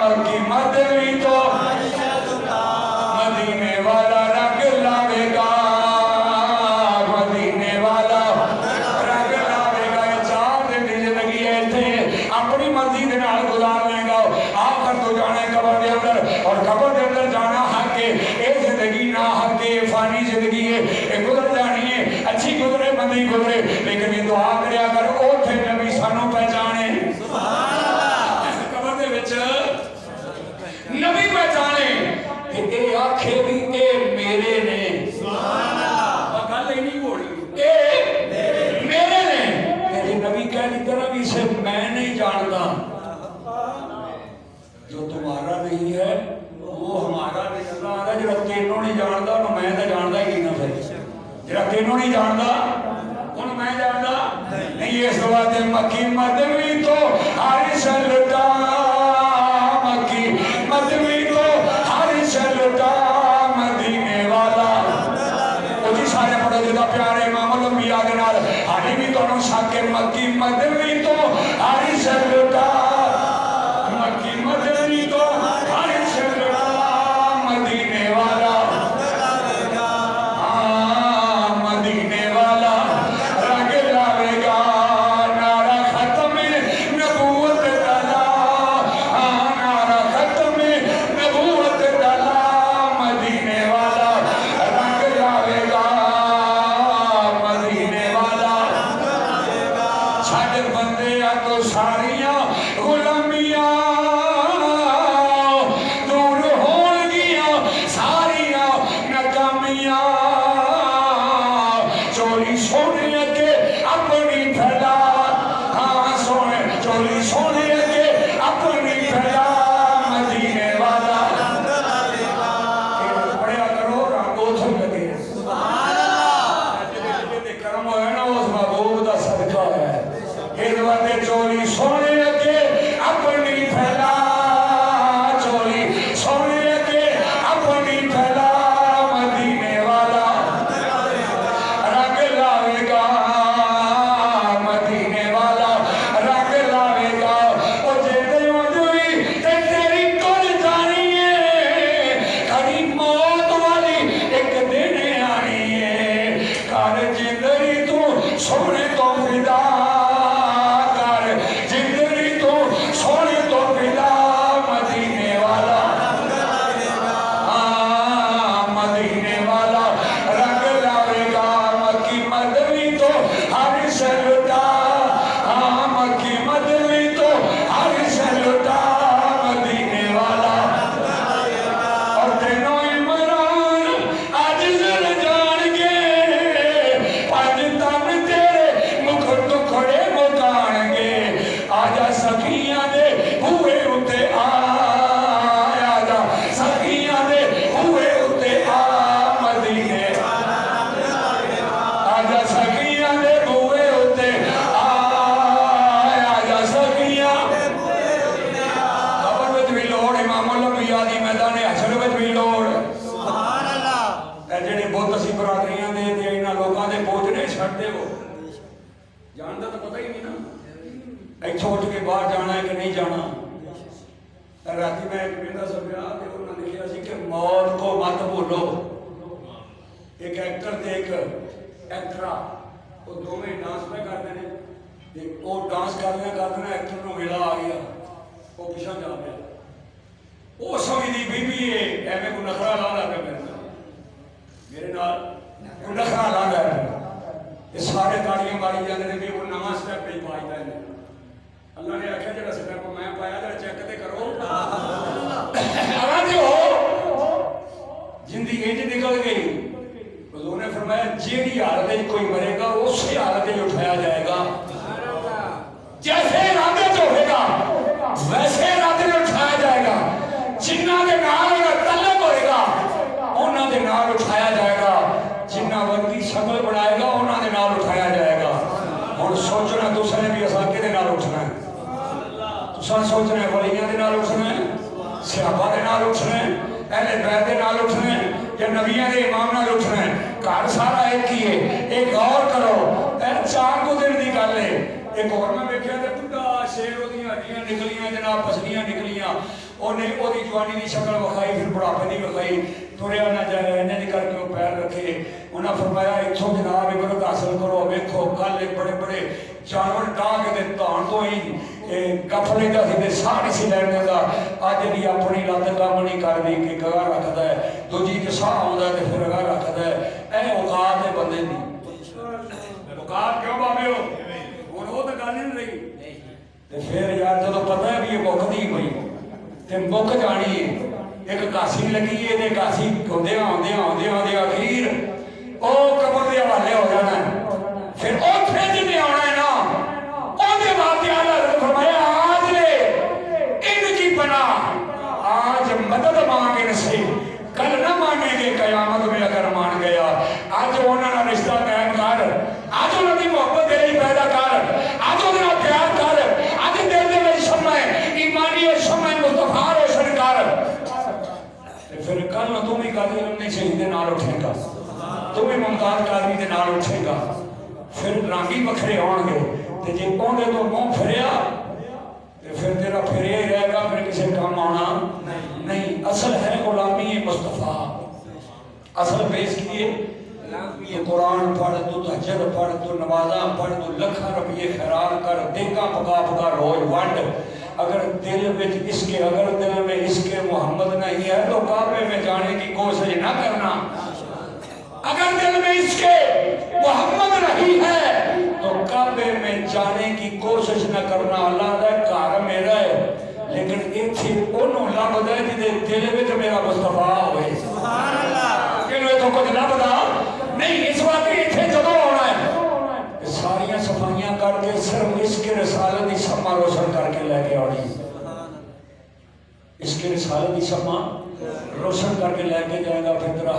मक्की मदनी तो मदीने वाला रंग लावेगा मदीने वाला रंग लावेगा चार दिन की जिंदगी है इत्थे अपनी मर्जी दे नाल गुजार लेगा आखिर तो जाना है कब्र दे अंदर और कब्र दे अंदर जाना हक है ये जिंदगी ना हक है फानी जिंदगी है ये गुजर जानी है अच्छी गुजरे मंदी गुजरे लेकिन ये दुआ करया कर ओथे नबी सानू पहचाने सुभान अल्लाह कब्र दे विच नबी पहचाने ते ए आखे भी ए मेरे ने सुभान अल्लाह गल ही नहीं होनी ए मेरे ने तेरे नबी कह दी तरह भी से मैं नहीं जानता जो तुम्हारा नहीं है वो हमारा नहीं जानता जो तेनों नहीं जानता मैं तो जानता ही नहीं ना फिर जो तेनों नहीं जानता मैं जानता नहीं इस बात मक्की मदनी तो हर शलटा मक्की मदनी तो हर शलटा मदीने वाला जी सारे पढ़ो जिदा प्यारे इमाम अल-अंबिया दे नाल हाली भी तुहानू शक है मक्की मदनी तो हर शलटा मक्की मदनी तो हर शलटा मदीने वाला जानता तो पता ही नहीं ना इथों उठ के बाहर जाना है कि नहीं जाना राती मैं एक बिंदा समझा तो उन्होंने लिखा सी कि मौत को मत भूलो एक एक्टर ते एक एक्टरा वो दोवें डांस पे करते हैं
ਤੇ ਉਹ ਡਾਂਸ ਕਰਦਿਆਂ ਐਕਟਰ ਨੂੰ ਵੇਲਾ ਆ ਗਿਆ, ਉਹ ਪਿਛਾਂ ਜਾ ਪਿਆ। ਉਹ ਸਮਝਦੀ ਬੀਬੀ ਇਹ ਐਵੇਂ ਕੋਈ ਨਖਰਾ ਲਾਉਂਦਾ ਪਿਆ ਮੇਰੇ ਨਾਲ ਕੋਈ ਨਖਰਾ ਲਾਉਂਦਾ ਇਹ ਸਾਰੇ ਤਾੜੀਆਂ ਮਾਰੀ ਜਾਂਦੇ ਨੇ ਵੀ ਕੋਈ ਨਵਾਂ ਸਟੈਪ ਨਹੀਂ ਪਾਈਦਾ ਇਹਨੇ। ਅੱਲਾ ਨੇ ਆਖਿਆ ਜਿਹੜਾ ਸਟੈਪ ਮੈਂ ਪਾਇਆ ਜਰਾ ਚੈੱਕ ਤੇ ਕਰੋ। ਆਵਾਜ਼ ਹੋ जिंदगी इंज निकल गई। हुजूर ने फरमाया जेड़ी हालत में कोई मरेगा उसी हालत में उठाया जाएगा, जैसे इरादे च होगा वैसे इरादे में उठाया जाएगा। जिन्ना के नाल तल्लक होएगा उन्हां दे नाल उठाया जाएगा, जिन्ना वर्गी शक्ल बनाएगा उन्हां दे नाल उठाया जाएगा। हुण सोचना तुसां भी असां किहदे नाल उठना है? तुसां सोचना वलियां दे नाल उठना है, सहाबा दे नाल उठना है, अहले बैत दे नाल उठना है या नबियां दे इमाम नाल उठना है? घर सारा एक ही है। एक गौर करो, 4 दिन की गल है। एक और मैं देखा तो बुढ़ा शेर ओदियां हड्डियां निकलियां जनाब, पसलियां निकलियां, उन्हें ओदी जवानी की शक्ल विखाई, फिर बुढ़ापे की विखाई, तुरया ना जाए इन्हें करके वो पैर रखे। उन्हें फरमाया इथों जनाब इबरत हासिल करो, वेखो कल बड़े बड़े जानवर डाह के धान तो ही गफ लेंदा सी, साह नहीं सी लैन देंदा। अज भी अपनी लत्त काम नहीं करदी कि गगा रखदा है, दूजी च साह आउंदा ते फिर गगा रखदा है। ए औकात है बंदे दी। औकात क्यों बाबे हो? हुण वो तो गल ही नहीं रही। ते फिर यार जदों पता है भी ये मुकदी पई ते मुक जानी है। एक घासी लगी है ते घासी होंदियां होंदियां होंदियां होंदियां अखीर ओ कबर दे हवाले हो जाना है। फिर उत्थे जिन्हें आउणा है ना ओहदे बाद अल्लाह ने फरमाया आज ले इनकी पनाह, आज मदद मांगे इनसे, कल न मांगेंगे कयामत में अगर मान गया। आज उन्होंने रिश्ता कायम कर, आज उन्होंने मोहब्बत दिल में पैदा कर, आज उन्होंने प्यार कर, आज दिल दे विच समय ईमानी समय मुस्तफा रोशन कर। फिर कल तुम ही कादी अपने शहीद दे नाल उठेगा, तुम ही मुमताज कादरी दे नाल उठेगा। फिर रंग ही वखरे आउणगे ते जे पौंदे तो मुंह फिरिया ते फिर तेरा फिरिया ही रहेगा, फिर किसी काम आना नहीं। असल है गुलामी मुस्तफा, असल बेस की है कुरान पढ़, तू तहज्जुद पढ़, तू नमाज़ा पढ़, तू लखा रुपये खैरात कर, देगा पका पका रोज वंड। अगर दिल में इसके अगर दिल में इसके मोहम्मद नहीं है तो काबे में जाने की कोशिश ना करना। अगर दिल में इसके मोहम्मद नहीं है तो काबे में जाने की कोशिश न करना। अल्लाह दा घर मेरा है लेकिन इत्थे ओनू लभदा जिहदे दिल विच मेरा मुस्तफा होवे। सुभान अल्लाह। किहनू इथों कुछ लभदा नहीं। इस वास्ते इत्थे जदों आउणा है सारियां सफाइयां करके सिर्फ इसके रिसालत की शम्मा रोशन करके लैके आउणी। इसके रिसालत की शम्मा रोशन करके लैके जाएगा, फिर तेरा